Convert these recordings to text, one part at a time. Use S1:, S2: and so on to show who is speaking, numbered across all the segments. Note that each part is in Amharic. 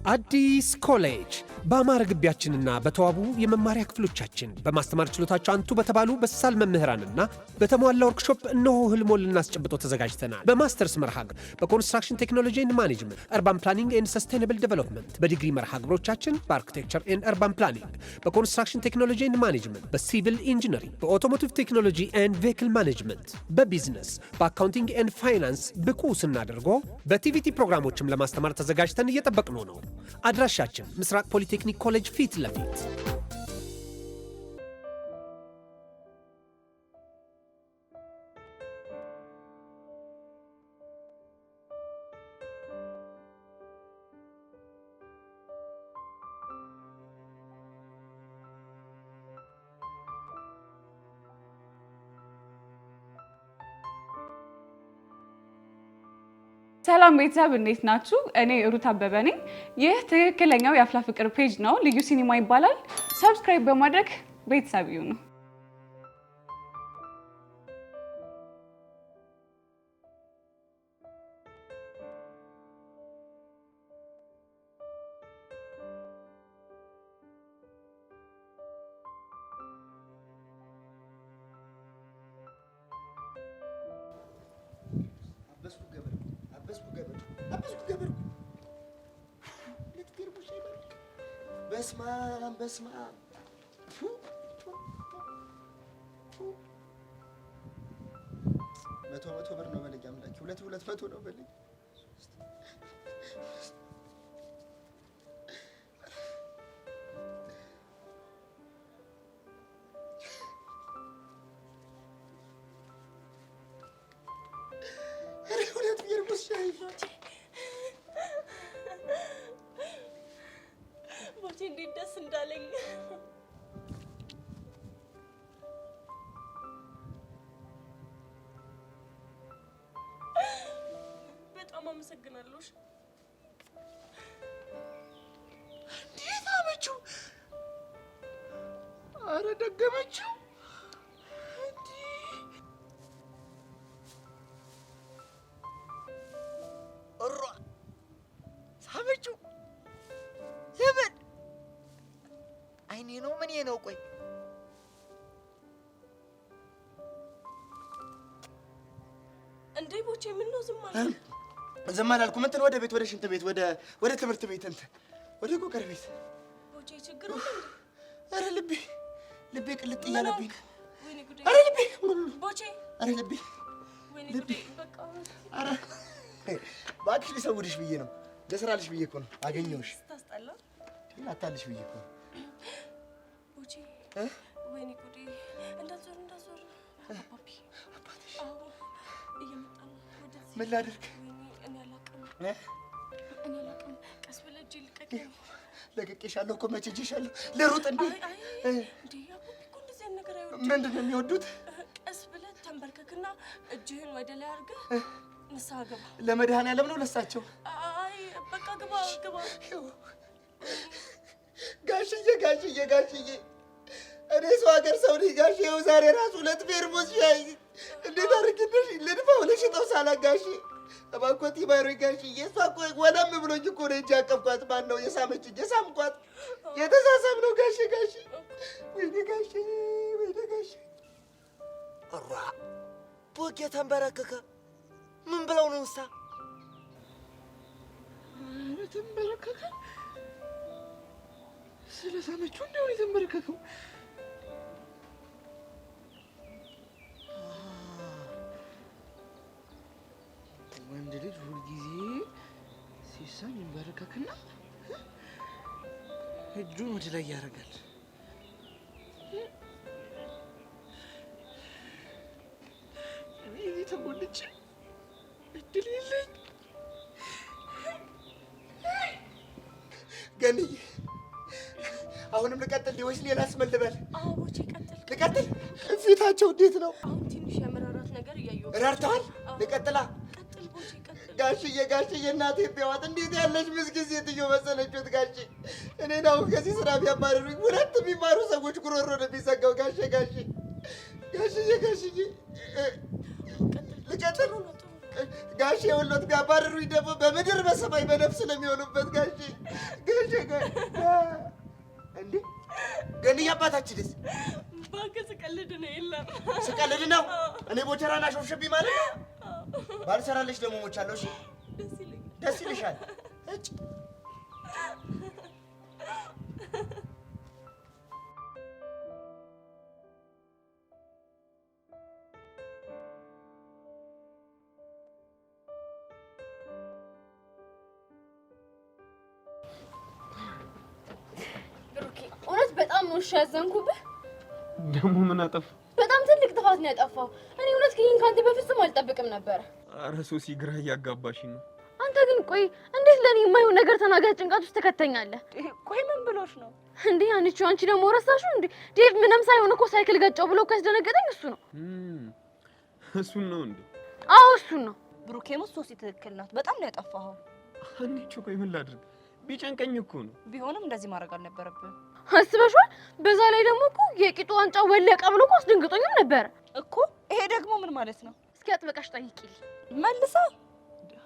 S1: አዲስ ኮሌጅ በአማረ ግቢያችንና በተዋቡ የመማሪያ ክፍሎቻችን በማስተማር ችሎታቸው አንቱ በተባሉ በሳል መምህራንና በተሟላ ወርክሾፕ እነሆ ህልሞን ልናስጨብጦ ተዘጋጅተናል። በማስተርስ መርሃ ግብር በኮንስትራክሽን ቴክኖሎጂ ኤንድ ማኔጅመንት፣ አርባን ፕላኒንግ ኤንድ ሰስቴናብል ዴቨሎፕመንት፣ በዲግሪ መርሃ ግብሮቻችን በአርኪቴክቸር ኤንድ አርባን ፕላኒንግ፣ በኮንስትራክሽን ቴክኖሎጂ ኤንድ ማኔጅመንት፣ በሲቪል ኢንጂነሪንግ፣ በኦቶሞቲቭ ቴክኖሎጂ ኤንድ ቬሂክል ማኔጅመንት፣ በቢዝነስ፣ በአካውንቲንግ ኤንድ ፋይናንስ ብቁ ስናደርጎ በቲቪቲ ፕሮግራሞችም ለማስተማር ተዘጋጅተን እየጠበቅነው ነው። አድራሻችን ምስራቅ ፖሊቴክኒክ ኮሌጅ ፊት ለፊት።
S2: ሰላም ቤተሰብ እንዴት ናችሁ? እኔ ሩት አበበ ነኝ። ይህ ትክክለኛው የአፍላ ፍቅር ፔጅ ነው። ልዩ ሲኒማ ይባላል። ሰብስክራይብ በማድረግ ቤተሰብ ይሁኑ።
S3: በስማ መቶ ብር ነው በለኝ አምላኬ። ሁለት መቶ ነው በለኝ።
S4: እንዴት ደስ እንዳለኝ በጣም አመሰግናለሁ።
S3: እንዴት አመችው? አረ ደገመችው። ሳመችው። ለምን አይኔ ነው ምን ነው? ቆይ
S4: እንዴ ቦቼ ምን ነው ዝም አልክ?
S3: ዝም አላልኩም። እንትን ወደ ቤት፣ ወደ ሽንት ቤት፣ ወደ ትምህርት ቤት፣ እንትን ወደ ጎቀር ቤት።
S4: ቦቼ ችግር አለ እንዴ?
S3: አረ ልቤ ቅልጥ እያለብኝ።
S4: ወይኔ ጉዴ!
S3: አረ ልቤ
S4: ቦቼ!
S3: አረ ልቤ!
S4: ወይኔ ጉዴ! በቃ
S3: አረ እባክሽ ሊሰውድሽ ብዬ ነው፣ ለስራልሽ ብዬ እኮ ነው። አገኘሁሽ።
S4: ታስጠላ።
S3: አታልሽ ብዬ እኮ ነው።
S4: ቦቼ! ወይኔ ጉዴ! እንዳትዞር አባቢ።
S3: አባትሽ
S4: እየመጣ ነው ወደዚህ።
S3: ምን ላድርግ?
S4: እኔ አላውቅም። ቀስ ብለህ እጄ ልቀቀኝ።
S3: ለቅቄሻለሁ እኮ መቼ እጄሻለሁ። ልሩጥ እንዴ?
S4: እንዴ አባቢ እኮ እንደዚህ አይነት ነገር አይወዱም።
S3: ምንድን ነው የሚወዱት?
S4: ቀስ ብለህ ተንበርከክና እጅህን ወደ ላይ አድርገህ ንስሐ ግባ።
S3: ለመድኃኒዓለም ነው ለሳቸው?
S4: አይ በቃ ግባ።
S3: ጋሽዬ እኔ ሰው ሀገር ሰው ነኝ ጋሼ። ይኸው ዛሬ ራሱ 2 ፌርሙስ ሻይ እንዴት አድርግልሽ ልድፋው ልሽጠው ሳላጋሽ እባክዎት ይማሩኝ ጋሽዬ። እሷ እኮ ወለም ብሎኝ እኮ ነው እንጂ አቀፍኳት። ማን ነው የሳመችኝ? የሳምኳት የተሳሳም ነው ጋሼ። ወይኔ ጋሼ እሯ ቦጌ ተንበረከከ። ምን ብለው ነው እሳ? ተንበረከከ ስለሳመችው እንደው የተንበረከከው። ወንድ ልጅ ሁልጊዜ ሲሳም ይንበረከክና እጁን ወደ ላይ ያደርጋል። እኔ ተጎድቼ እድል የለኝ። ገንዬ አሁንም ልቀጥል ወይስ ሌላ አስመልበል?
S4: አዎ ቦቼ ቀጥል።
S3: ልቀጥል? ፊታቸው እንዴት ነው?
S4: አሁን ትንሽ የመራራት ነገር እያየሁ።
S3: ረርተዋል? ልቀጥላ?
S4: ቀጥል ቦቼ ቀጥል።
S3: ጋሽዬ እናቴ ቢያዋት እንዴት ያለች ምስኪን ሴትዮ መሰለችት ጋሼ። እኔን አሁን ከዚህ ስራ ቢያባረሩኝ 2 የሚማሩ ሰዎች ጉሮሮ ነው የሚዘጋው ጋሽዬ። ልቀጥል? ጋሼ የወሎት ጋር ባረሩኝ ደግሞ በምድር በሰማይ በነፍስ ነው የሚሆኑበት ጋሼ እንዴ ገንዬ አባታችንስ
S4: እባክህ ስቀልድ ነው የለም
S3: ስቀልድ ነው እኔ ቦቸራና ሾፍሽብኝ ማለት ነው ባልሰራለሽ ደግሞ ሞቻለሁ እሺ ደስ ይልሻል እጭ
S5: በጣም ነው ያዘንኩብህ።
S6: ደግሞ ምን አጠፋ?
S5: በጣም ትልቅ ጥፋት ነው ያጠፋው። እኔ እውነት ግን ካንተ በፍጹም አልጠብቅም ነበር።
S6: ኧረ ሶሲ ግራ እያጋባሽ ነው።
S5: አንተ ግን ቆይ እንዴት ለኔ የማይሆን ነገር ተናገር ጭንቀት ውስጥ ተከተኛለህ?
S4: ቆይ ምን ብሎሽ ነው
S5: እንዴ? አንቺ ደግሞ ረሳሽው እንዴ? ዴቭ ምንም ሳይሆን እኮ ሳይክል ገጨው ብሎ ካስደነገጠኝ እሱ ነው።
S6: እሱን ነው እንዴ?
S5: አዎ እሱን ነው።
S4: ብሩኬም ሶሲ ትክክል ናት። በጣም ነው ያጠፋኸው።
S6: አንቺ ቆይ ምን ላድርግ? ቢጨንቀኝ እኮ ነው።
S4: ቢሆንም እንደዚህ ማድረግ አልነበረብህም።
S5: አስበሽዋል? በዛ ላይ ደግሞ እኮ የቂጡ ዋንጫ ወለቀ ብሎ እኮ አስደንግጦኝም ነበር
S4: እኮ። ይሄ ደግሞ ምን ማለት ነው?
S5: እስኪ አጥበቃሽ ጠይቂልኝ
S4: መልሳ።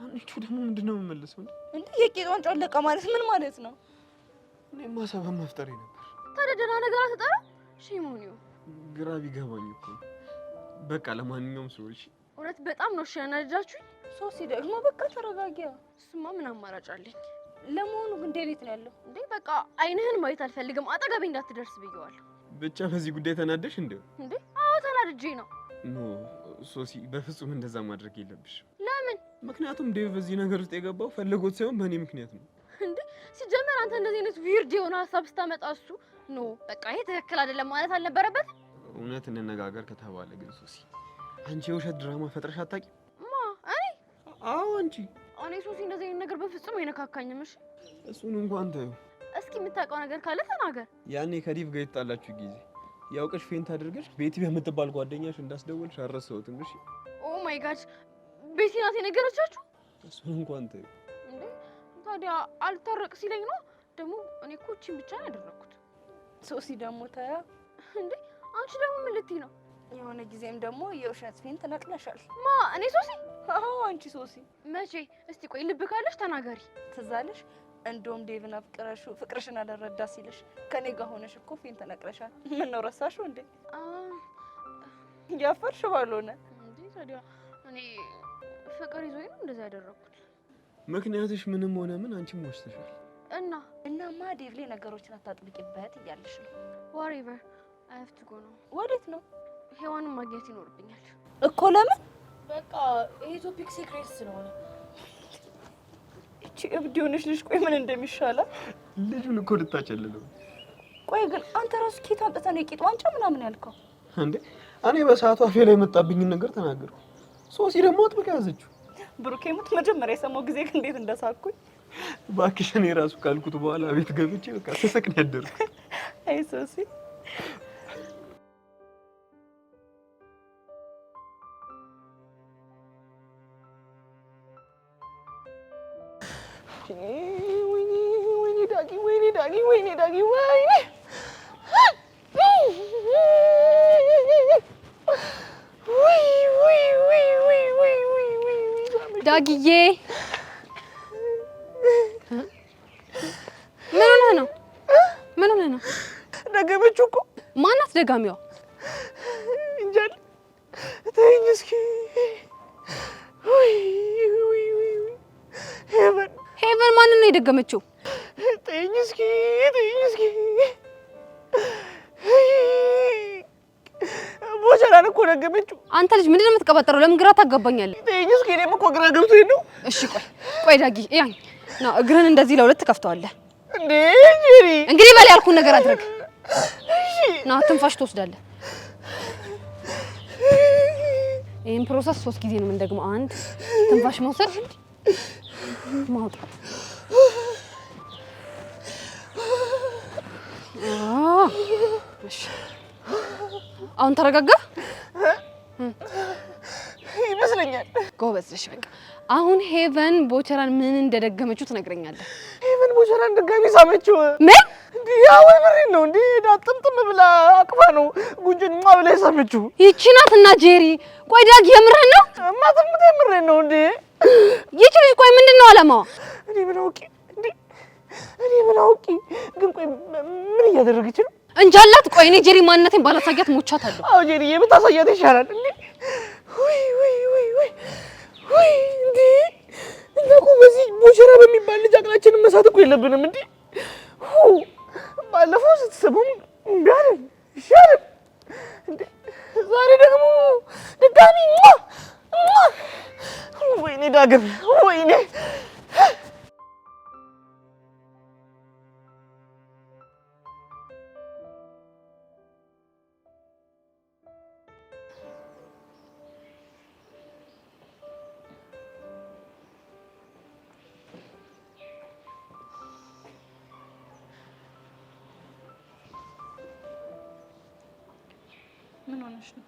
S6: አንቺ ደግሞ ምንድነው የምመልሰው
S4: እንዴ? የቂጡ ዋንጫ ወለቀ ማለት ምን ማለት ነው?
S6: እኔማ ሰበብ መፍጠሬ ነበር።
S5: ታዲያ ደህና ነገር አትጠራ? ሺሞኒዮ
S6: ግራ ቢገባኝ እኮ። በቃ ለማንኛውም ሰዎች
S5: እውነት በጣም ነው ያናደዳችሁኝ።
S4: ሶሲ ደግሞ በቃ ተረጋጊያ።
S5: እሱማ ምን አማራጭ አለኝ?
S4: ለመሆኑ ግን ዴቪት ነው ያለው
S5: እንዴ? በቃ አይንህን ማየት አልፈልግም። አጠገቤ እንዳትደርስ ብየዋለሁ።
S6: ብቻ በዚህ ጉዳይ ተናደሽ እንዴ?
S5: እንዴ? አዎ ተናድጄ ነው።
S6: ኖ ሶሲ፣ በፍጹም እንደዛ ማድረግ የለብሽም።
S5: ለምን?
S6: ምክንያቱም ዴቭ በዚህ ነገር ውስጥ የገባው ፈልጎት ሳይሆን በእኔ ምክንያት ነው።
S5: እንዴ? ሲጀመር አንተ እንደዚህ አይነት ዊርድ የሆነ ሀሳብ ስታመጣ እሱ ኖ በቃ ይሄ ትክክል አይደለም ማለት አልነበረበትም።
S6: እውነት እንነጋገር ከተባለ ግን ሶሲ፣ አንቺ የውሸት ድራማ ፈጥረሽ አታውቂም?
S5: ማ እኔ?
S6: አዎ አንቺ።
S5: እኔ ሶሲ እንደዚህ አይነት ነገር በፍጹም አይነካካኝም። እሺ
S6: እሱን እንኳን ተይው።
S5: እስኪ የምታውቀው ነገር ካለ ተናገር።
S6: ያኔ ከዲቭ ጋር የተጣላችሁ ጊዜ ያውቅሽ ፌንት አድርገሽ ቤቲ በምትባል ጓደኛሽ እንዳስደወልሽ አልረሳሁትም። እሺ።
S5: ኦ ማይ ጋድ፣ ቤቲ ናት የነገረቻችሁ?
S6: እሱን እንኳን ተይው።
S5: እንዴ ታዲያ አልታረቅ ሲለኝ ነው ደግሞ። እኔ እኮ እቺን ብቻ ነው ያደረኩት።
S4: ሶሲ ደግሞ ታያ።
S5: እንዴ አንቺ ደግሞ ምን ልትይ ነው?
S4: የሆነ ጊዜም ደግሞ የውሸት ፌንት ነቅለሻል።
S5: ማ እኔ ሶሲ?
S4: አዎ አንቺ ሶሲ።
S5: መቼ? እስቲ ቆይ ልብ ካለሽ ተናገሪ።
S4: ትዝ አለሽ? እንደውም ዴቭን አፍቅረሽው ፍቅርሽን አልረዳ ሲልሽ ከኔ ጋር ሆነሽ እኮ ፌንት ነቅለሻል። ምን ነው ረሳሽው እንዴ? ያፈርሽ ባልሆነ
S5: እንዴ ታዲያ እኔ ፍቅር ይዞኝ ነው እንደዛ ያደረኩት።
S6: ምክንያትሽ ምንም ሆነ ምን አንቺም ወሽተሻል።
S4: እናማ ዴቭ ላይ ነገሮችን አታጥብቂበት እያለሽ ነው።
S5: ዋሬቨር አይ ሃቭ ቱ ጎ ነው።
S4: ወዴት ነው?
S5: ሔዋንን ማግኘት ይኖርብኛል
S4: እኮ። ለምን?
S5: በቃ ይሄ ቶፒክ ሲክሬት ስለሆነ።
S4: እቺ እብድ የሆነች ልጅ ቆይ ምን እንደሚሻላት
S6: ልጁን እኮ ልታጨልለው።
S4: ቆይ ግን አንተ ራሱ ኬት አምጥተህ ነው የቂጥ ዋንጫ ምናምን ያልከው
S6: እንዴ? እኔ በሰዓቱ አፌ ላይ የመጣብኝን ነገር ተናገርኩ። ሶሲ ደግሞ አጥብቃ ያዘችው።
S4: ብሩኬ ሙት መጀመሪያ የሰማው ጊዜ እንዴት እንደሳኩኝ
S6: እባክሽ። እኔ ራሱ ካልኩት በኋላ ቤት ገብቼ በቃ ስስቅ ነው ያደርኩት።
S4: አይ ሶሲ ወይኔ ዳጊ
S5: ዳጊዬ ምን ሆነህ ነው?
S4: ደገመችው እኮ።
S5: ማናት ደጋሚዋ?
S4: እንጃል። ተይኝ እስኪ።
S5: ሄቨን ማንን ነው የደገመችው?
S4: ተይኝ እስኪ። ቦቸራን እኮ ደገመችው።
S5: አንተ ልጅ ምንድን ነው የምትቀባጠረው? ለምን ግራ ታጋባኛለህ?
S4: ተይኝ እስኪ። እኔም እኮ ግራ ገብቶኝ ነው።
S5: እሺ ቆይ ዳጊ ያኝ ነው እግርህን እንደዚህ ለሁለት ትከፍተዋለህ
S4: እንዴ? ጄሪ
S5: እንግዲህ በል ያልኩህን ነገር አድርግ። ና ትንፋሽ ትወስዳለህ። ይሄን ፕሮሰስ 3 ጊዜ ነው የምንደግመው። 1 ትንፋሽ መውሰድ፣ ማውጣት። እሺ አሁን ተረጋጋ
S4: ይመስለኛል።
S5: ጎበዝ ነሽ። በቃ አሁን ሄቨን ቦቸራን ምን እንደደገመችው ትነግረኛለህ።
S4: ሄቨን ቦቸራን ድጋሚ ሳመችው።
S5: ምን?
S3: እንዴ ያው ምሬን ነው እንዴ ዳጥምጥም ብላ አቅፋ ነው ጉንጭን ማብላ የሳመችው
S5: ይቺ ናትና ጄሪ ቆይ ዳግ የምርህን ነው
S3: ማተምት የምሬን ነው እንዴ
S5: ይቺ ልጅ ቆይ ምንድነው አላማዋ
S3: እኔ ምን አውቂ ግን ቆይ ምን እያደረገች ነው
S5: እንጃላት ቆይ እኔ ጄሪ ማንነቴን ባላሳያት ሞቻታለሁ
S3: አው ጄሪ የምታሳያት ይሻላል እንዴ ወይ እንዴ እንደው በዚህ ቦቸራ በሚባል ልጅ አቅላችንን መሳት እኮ የለብንም እንዴ ባለፈው ስትሰሙም ጋር ይሻላል እንዴ ዛሬ ደግሞ ድጋሚ ወይኔ ዳግም ወይኔ
S4: ምን ሆነሽ ነው?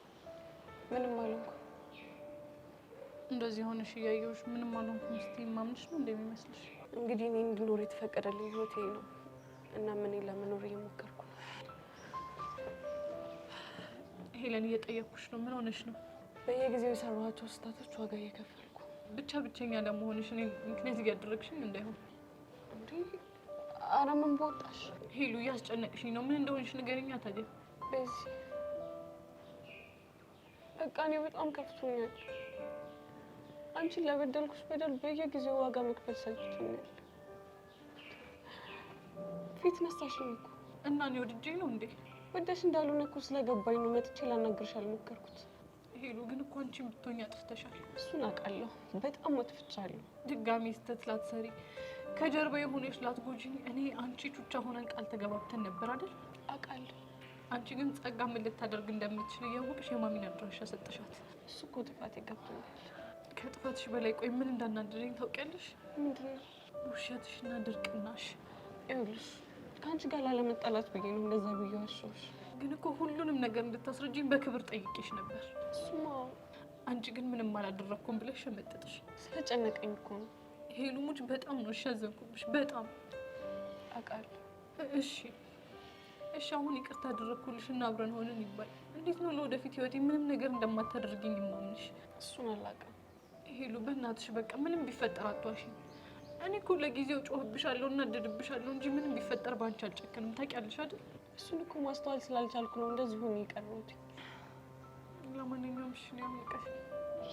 S2: ምንም አልሆንኩም።
S4: እንደዚህ ሆነሽ እያየሁሽ ምንም አልሆንኩም ስትይ ማምንሽ ነው እንደሚመስልሽ?
S2: እንግዲህ እኔ እንድኖር የተፈቀደልኝ ህይወቴ ነው እና ምን ለመኖር እየሞከርኩ ነው።
S4: ሄለን እየጠየቅኩሽ ነው። ምን ሆነሽ ነው?
S2: በየጊዜው የሰራኋቸው ስህተቶች ዋጋ እየከፈልኩ
S4: ብቸኛ ለመሆንሽ እኔ ምክንያት እያደረግሽኝ እንዳይሆን።
S2: ኧረ ምን በወጣሽ
S4: ሄሉ እያስጨነቅሽኝ ነው። ምን እንደሆንሽ ንገሪኛ ታዲያ።
S2: በዚህ በቃ እኔ በጣም ከፍቶኛል። አንቺን ለበደልኩሽ በደል በየጊዜው ዋጋ መክፈል ሰልችቶኛል። ፊት ነሳሽኝ እኮ
S4: እና እኔ ወድጄ ነው እንዴ?
S2: ወደሽ እንዳልሆነ እኮ ስለገባኝ ነው መጥቼ ላናግርሽ አልሞከርኩት።
S4: ሄሉ ግን እኮ አንቺን ብትሆኝ አጥፍተሻል።
S2: እሱን አውቃለሁ። በጣም አጥፍቻለሁ።
S4: ድጋሚ ስህተት ላትሰሪ ከጀርባ የሆነሽ ላትጎጂኝ እኔ አንቺ ቹቻ ሆነን ቃል ተገባብተን ነበር አይደል?
S2: አውቃለሁ።
S4: አንቺ ግን ጸጋ ምን ልታደርግ እንደምትችል እያወቅሽ የማሚን አድራሻ ሰጠሻት።
S2: እሱ እኮ ጥፋት ይገብኛል።
S4: ከጥፋትሽ በላይ ቆይ ምን እንዳናደረኝ ታውቂያለሽ?
S2: ምንድን ነው?
S4: ውሸትሽና ድርቅናሽ።
S2: ይኸውልሽ ከአንቺ ጋር ላለመጣላት ብዬ ነው እንደዛ ብዬ ዋሸሁሽ።
S4: ግን እኮ ሁሉንም ነገር እንድታስረጂኝ በክብር ጠይቄሽ ነበር።
S2: እሱማ
S4: አንቺ ግን ምንም አላደረኩም ብለሽ ሸመጠጥሽ።
S2: ስለጨነቀኝ እኮ ነው።
S4: ሄሉ ሙች በጣም ነው ያዘንኩብሽ። በጣም
S2: አውቃለሁ።
S4: እሺ አሁን ይቅርታ አደረኩልሽ እና አብረን ሆነን ይባል። እንዴት ነው ለወደፊት ህይወቴ ምንም ነገር እንደማታደርጊኝ የማምንሽ?
S2: እሱን አላውቅም።
S4: ሄሉ በእናትሽ በቃ ምንም ቢፈጠር አትዋሽኝ። እኔ እኮ ለጊዜው ጮህብሻለሁ እና እደድብሻለሁ እንጂ ምንም ቢፈጠር ባንቺ አልጨክንም። ታውቂያለሽ አይደል?
S2: እሱን እኮ ማስተዋል ስላልቻልኩ ነው እንደዚህ ሆኜ የቀረሁት።
S4: ለማንኛውም እሺ ነው ያምልቀሽ።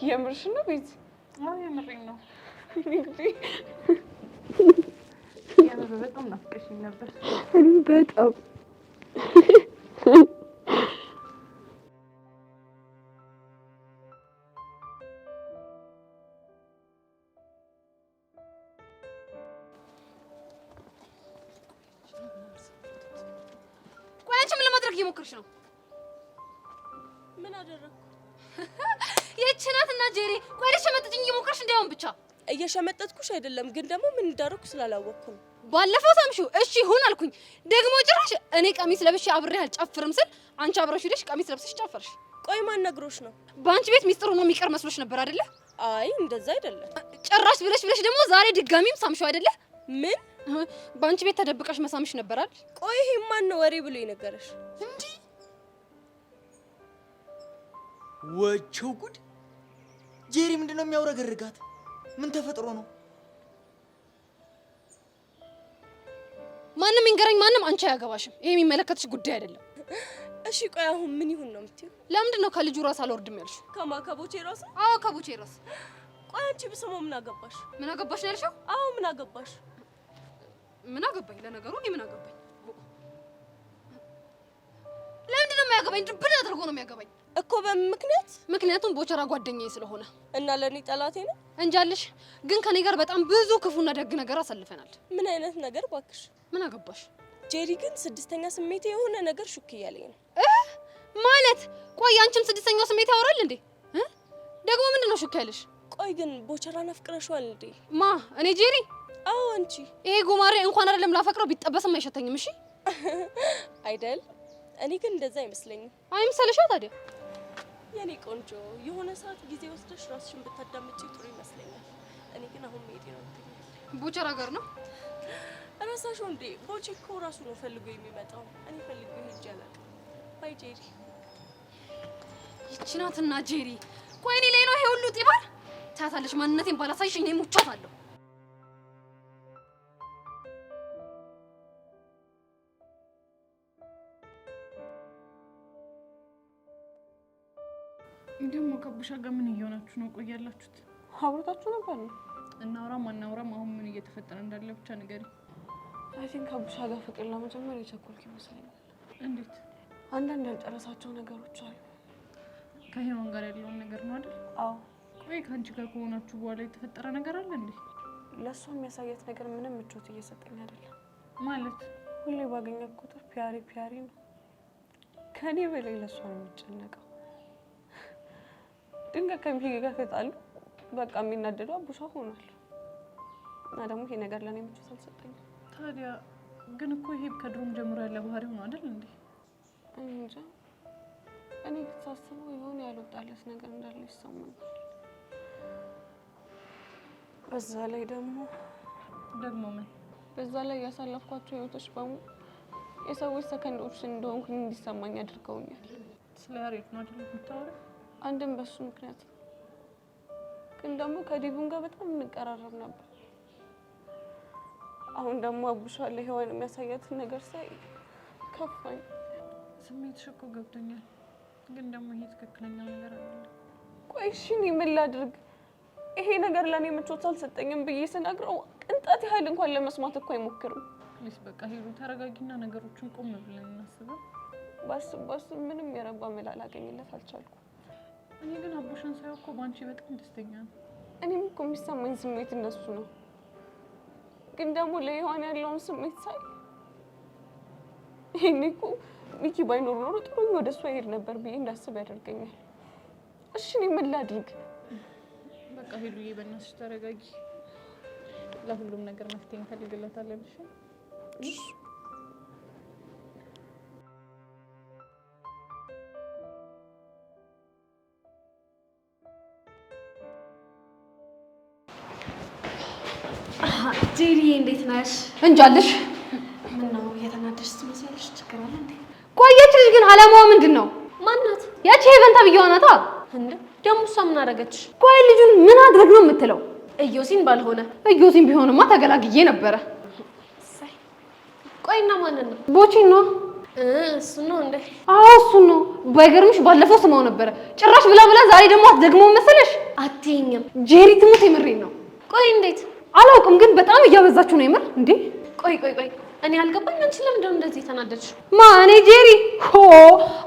S2: የምርሽ ነው ቤት?
S4: አዎ የምሬን ነው። ያው በጣም ናፍቀሽኝ ነበር።
S2: በጣም
S5: ቆይ አንቺ ምን ለማድረግ እየሞከርሽ ነው?
S4: ምን አደረኩ?
S5: ይህች ናትና ጄሪ ቆይ ልትሸመጥጭኝ እየሞከርሽ እንዳይሆን ብቻ።
S7: እየሸመጠጥኩሽ አይደለም፣ ግን ደግሞ ምን እንዳደረኩ ስላላወቅኩ ነው።
S5: ባለፈው ሳምሽው እሺ ይሁን አልኩኝ። ደግሞ ጭራሽ እኔ ቀሚስ ለብሼ አብሬ አልጨፍርም ስል አንቺ አብረሽ ሄደሽ ቀሚስ ለብሰሽ ጨፈርሽ።
S7: ቆይ ማን ነግሮሽ ነው?
S5: በአንቺ ቤት ሚስጥሩ ነው የሚቀር መስሎሽ ነበር አይደለ?
S7: አይ እንደዛ አይደለም።
S5: ጭራሽ ብለሽ ደግሞ ዛሬ ድጋሚም ሳምሽው አይደለ?
S7: ምን?
S5: በአንቺ ቤት ተደብቀሽ መሳምሽ ነበር አይደል?
S7: ቆይ ይሄ ማን ነው ወሬ ብሎ የነገረሽ?
S5: እንዴ
S3: ወቸው ጉድ! ጄሪ ምንድነው የሚያውረገርጋት? ምን ተፈጥሮ ነው?
S5: ማንም ይንገረኝ ማንም፣ አንቺ አያገባሽም። ይሄ የሚመለከትሽ ጉዳይ አይደለም።
S7: እሺ ቆይ አሁን ምን ይሁን ነው የምትይው?
S5: ለምንድን ነው ከልጁ ራስ አልወርድም ያልሽው?
S7: ከማከቦቼ ራስ?
S5: አዎ ከቦቼ ራስ።
S7: ቆይ አንቺ ብስሞ ምን አገባሽ?
S5: ምን አገባሽ ነው ያልሽው?
S7: አዎ ምን አገባሽ?
S5: ምን አገባኝ? ለነገሩ እኔ ምን አገባኝ? ለምንድን ነው የሚያገባኝ? ድብን አድርጎ ነው የሚያገባኝ
S7: እኮ በምን ምክንያት?
S5: ምክንያቱም ቦቸራ ጓደኛዬ ስለሆነ።
S7: እና ለኔ ጠላቴ ነው
S5: እንጃልሽ። ግን ከኔ ጋር በጣም ብዙ ክፉና ደግ ነገር አሳልፈናል።
S7: ምን አይነት ነገር ባክሽ?
S5: ምን አገባሽ?
S7: ጄሪ ግን ስድስተኛ ስሜቴ የሆነ ነገር ሹክ እያለኝ ነው።
S5: ማለት ቆይ አንቺም ስድስተኛው ስሜት ያወራል እንዴ? ደግሞ ምንድን ነው ሹክ ያለሽ?
S7: ቆይ ግን ቦቸራን አፍቅረሽዋል እንዴ?
S5: ማ እኔ ጄሪ?
S7: አዎ አንቺ።
S5: ይሄ ጉማሬ እንኳን አይደለም ላፈቅረው ቢጠበስም አይሸተኝም። እሺ
S7: አይደል? እኔ ግን እንደዛ አይመስለኝም።
S5: አይምሰልሻ ታዲያ?
S7: የኔ ቆንጆ የሆነ ሰዓት ጊዜ ወስደሽ ራስሽን ብታዳምጪ ጥሩ ይመስለኛል። እኔ ግን አሁን መሄድ ነው።
S5: ቡቸራ ጋር ነው።
S7: እረሳሽው እንዴ? ቦቼ እኮ ራሱ ነው ፈልጎ የሚመጣው። እኔ ፈልጎ ሄጄ አላውቅም። ባይ ጄሪ።
S5: ይቺ ናትና ጄሪ። ቆይ እኔ ላይ ነው ይሄ ሁሉ ጢባል? ታያታለሽ። ማንነቴን ባላሳይሽ እኔ ሙቻታለሁ።
S4: ደግሞ ከቡሻ ጋር ምን እየሆናችሁ ነው? ቆያላችሁት?
S2: አብሮታችሁ ነበር ነው?
S4: እናውራም አናውራም አሁን ምን እየተፈጠረ እንዳለ ብቻ ንገሪኝ።
S2: አይ ቲንክ ከቡሻ ጋር ፍቅር ለመጀመር የቸኮልክ ይመስለኛል።
S4: እንዴት?
S2: አንዳንድ ያልጨረሳቸው ነገሮች አሉ።
S4: ከሄዋን ጋር ያለውን ነገር ነው አይደል?
S2: አዎ።
S4: ቆይ ከአንቺ ጋር ከሆናችሁ በኋላ የተፈጠረ ነገር አለ እንዴ?
S2: ለእሷ የሚያሳየት ነገር ምንም ምቾት እየሰጠኝ አይደለም።
S4: ማለት
S2: ሁሌ ባገኘት ቁጥር ፒያሪ ፒያሪ ነው። ከኔ በላይ ለእሷ ነው የሚጨነቀው። ድንገት ከሚሄ ጋር ከጣሉ በቃ የሚናደዱ አቡሻ ሆኗል። እና ደግሞ ይሄ ነገር ለእኔ ምቾት አልሰጠኝም።
S4: ታዲያ ግን እኮ ይሄ ከድሮም ጀምሮ ያለ ባህሪው ነው አይደል እንዴ?
S2: እንጃ እኔ ሳስበው የሆነ ያልወጣለት ነገር እንዳለ ይሰማኛል። በዛ ላይ ደግሞ
S4: ምን?
S2: በዛ ላይ ያሳለፍኳቸው ህይወቶች በሙሉ የሰዎች ሰከንዶች እንደሆንኩኝ እንዲሰማኝ አድርገውኛል።
S4: ስለ ያሬድ ነው አይደል የምታወሪው?
S2: አንድም በሱ ምክንያት ነው። ግን ደግሞ ከዲቡን ጋር በጣም እንቀራረብ ነበር። አሁን ደግሞ አቡሻ ለሄዋን የሚያሳያትን ነገር ሳይ ከፋኝ።
S4: ስሜትሽ እኮ ገብቶኛል። ግን ደግሞ ይሄ ትክክለኛው ነገር አይደለም።
S2: ቆይ እሺ እኔ ምን ላድርግ? ይሄ ነገር ለእኔ ምቾት አልሰጠኝም ብዬ ስነግረው ቅንጣት ያህል እንኳን ለመስማት እኮ አይሞክርም።
S4: ፕሊስ በቃ ሄዱ ተረጋጊና ነገሮችን ቆም ብለን እናስበው።
S2: ባስብ ምንም የረባ መላ ላገኝለት አልቻልኩም።
S4: እኔ ግን አቡሽን ሳይው እኮ ባንቺ በጣም ደስተኛ ነው።
S2: እኔም እኮ የሚሰማኝ ስሜት እነሱ ነው። ግን ደግሞ ለሄዋን ያለውን ስሜት ሳይ ይሄኔ እኮ ሚኪ ባይኖር ኖሮ ጥሩኝ ወደ እሷ ይሄድ ነበር ብዬ እንዳስብ ያደርገኛል። እሺ እኔ ምን ላድርግ?
S4: በቃ ሄዱዬ በእናትሽ ተረጋጊ። ለሁሉም ነገር መፍትሄ እንፈልግለታለን። እሺ
S5: ጄሪ እንዴት ነሽ?
S8: እንጃልሽ።
S5: ምን ነው እየተናደድሽ ትመስያለሽ? ችግር አለ እንዴ?
S8: ቆየች ልጅ ግን አላማዋ ምንድን ነው?
S5: ማናት?
S8: ያቺ ሄቨን ተብዬዋ ናታ።
S5: እንዴ ደግሞ እሷ ምን አደረገች?
S8: ቆይ ልጁን ምን አድርግ ነው የምትለው?
S5: እዮሲን ባልሆነ
S8: እዮሲን ቢሆንማ ተገላግዬ ነበረ።
S5: ቆይና ማንን ነው?
S8: ቦቺን ነው።
S5: እሱ ነው እንዴ?
S8: አዎ እሱ ነው። ባይገርምሽ ባለፈው ስማው ነበረ። ጭራሽ ብላ ዛሬ ደግሞ አትደግመው መሰለሽ?
S5: አትይኝም።
S8: ጄሪ ትሙት የምሬን ነው።
S5: ቆይ እንዴት?
S8: አላውቅም ግን በጣም እያበዛችሁ ነው የምር። እንዴ
S5: ቆይ እኔ አልገባኝ። አንቺ ለምንድን ነው እንደዚህ የተናደድሽ?
S8: እኔ ጄሪ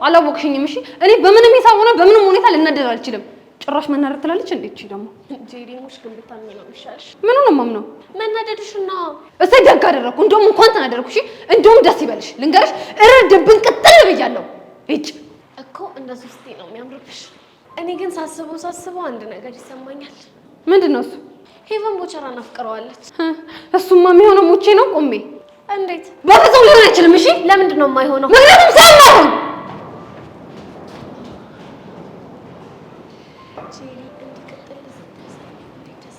S8: አላወቅሽኝም። እሺ እኔ በምንም ሂሳብ ሆነ በምንም ሁኔታ ልናደድ አልችልም። ጭራሽ መናደድ ትላለች እንዴ? እቺ ደግሞ
S5: ጄሪ ሙሽ ግን ብታምኚ ነው የሚሻልሽ።
S8: ምኑን ነው የማምነው?
S5: መናደድሽና
S8: እሰይ ደግ አደረኩ። እንደውም እንኳን ተናደድኩ። እሺ እንደውም ደስ ይበልሽ። ልንገርሽ እረድብን ቅጥል ብያለሁ። እጭ
S5: እኮ እንደዚህ ስትይ ነው የሚያምርብሽ። እኔ ግን ሳስበው አንድ ነገር ይሰማኛል።
S8: ምንድን ነው እሱ?
S5: ሄቨን ቦቸራን አፍቅረዋለች።
S8: እሱማ የሚሆነው ሙቼ ነው ቆሜ።
S5: እንዴት?
S8: በፍጹም ሊሆን አይችልም። እሺ
S5: ለምንድን ነው የማይሆነው?
S8: ምክንያቱም ስለማይሆን
S5: ጄሪ እንዲቀጥል ደስ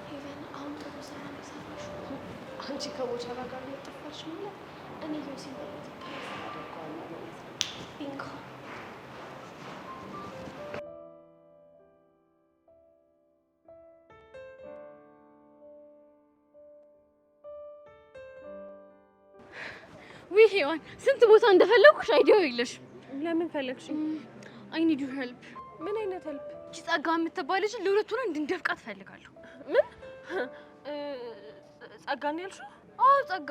S5: ሄቨን አሁን ጥሩ ስራ ነው የሰራሽው። አንቺ ከቦቸራ ጋር ነው የጠፋሽ ማለት እኔ ዮሲን አደርገዋለሁ ማለት ነው። ቢንኮ ሄዋን ስንት ቦታ እንደፈለኩሽ አይዲያው የለሽ።
S4: ለምን ፈለግሽ?
S5: አይ ኒድ ዩ ሄልፕ።
S4: ምን አይነት ሄልፕ?
S5: እቺ ጸጋ የምትባል ልጅ ለሁለቱ ነው እንድንደፍቃት እፈልጋለሁ።
S4: ምን ጸጋ ነው ያልሽው?
S5: አዎ ጸጋ።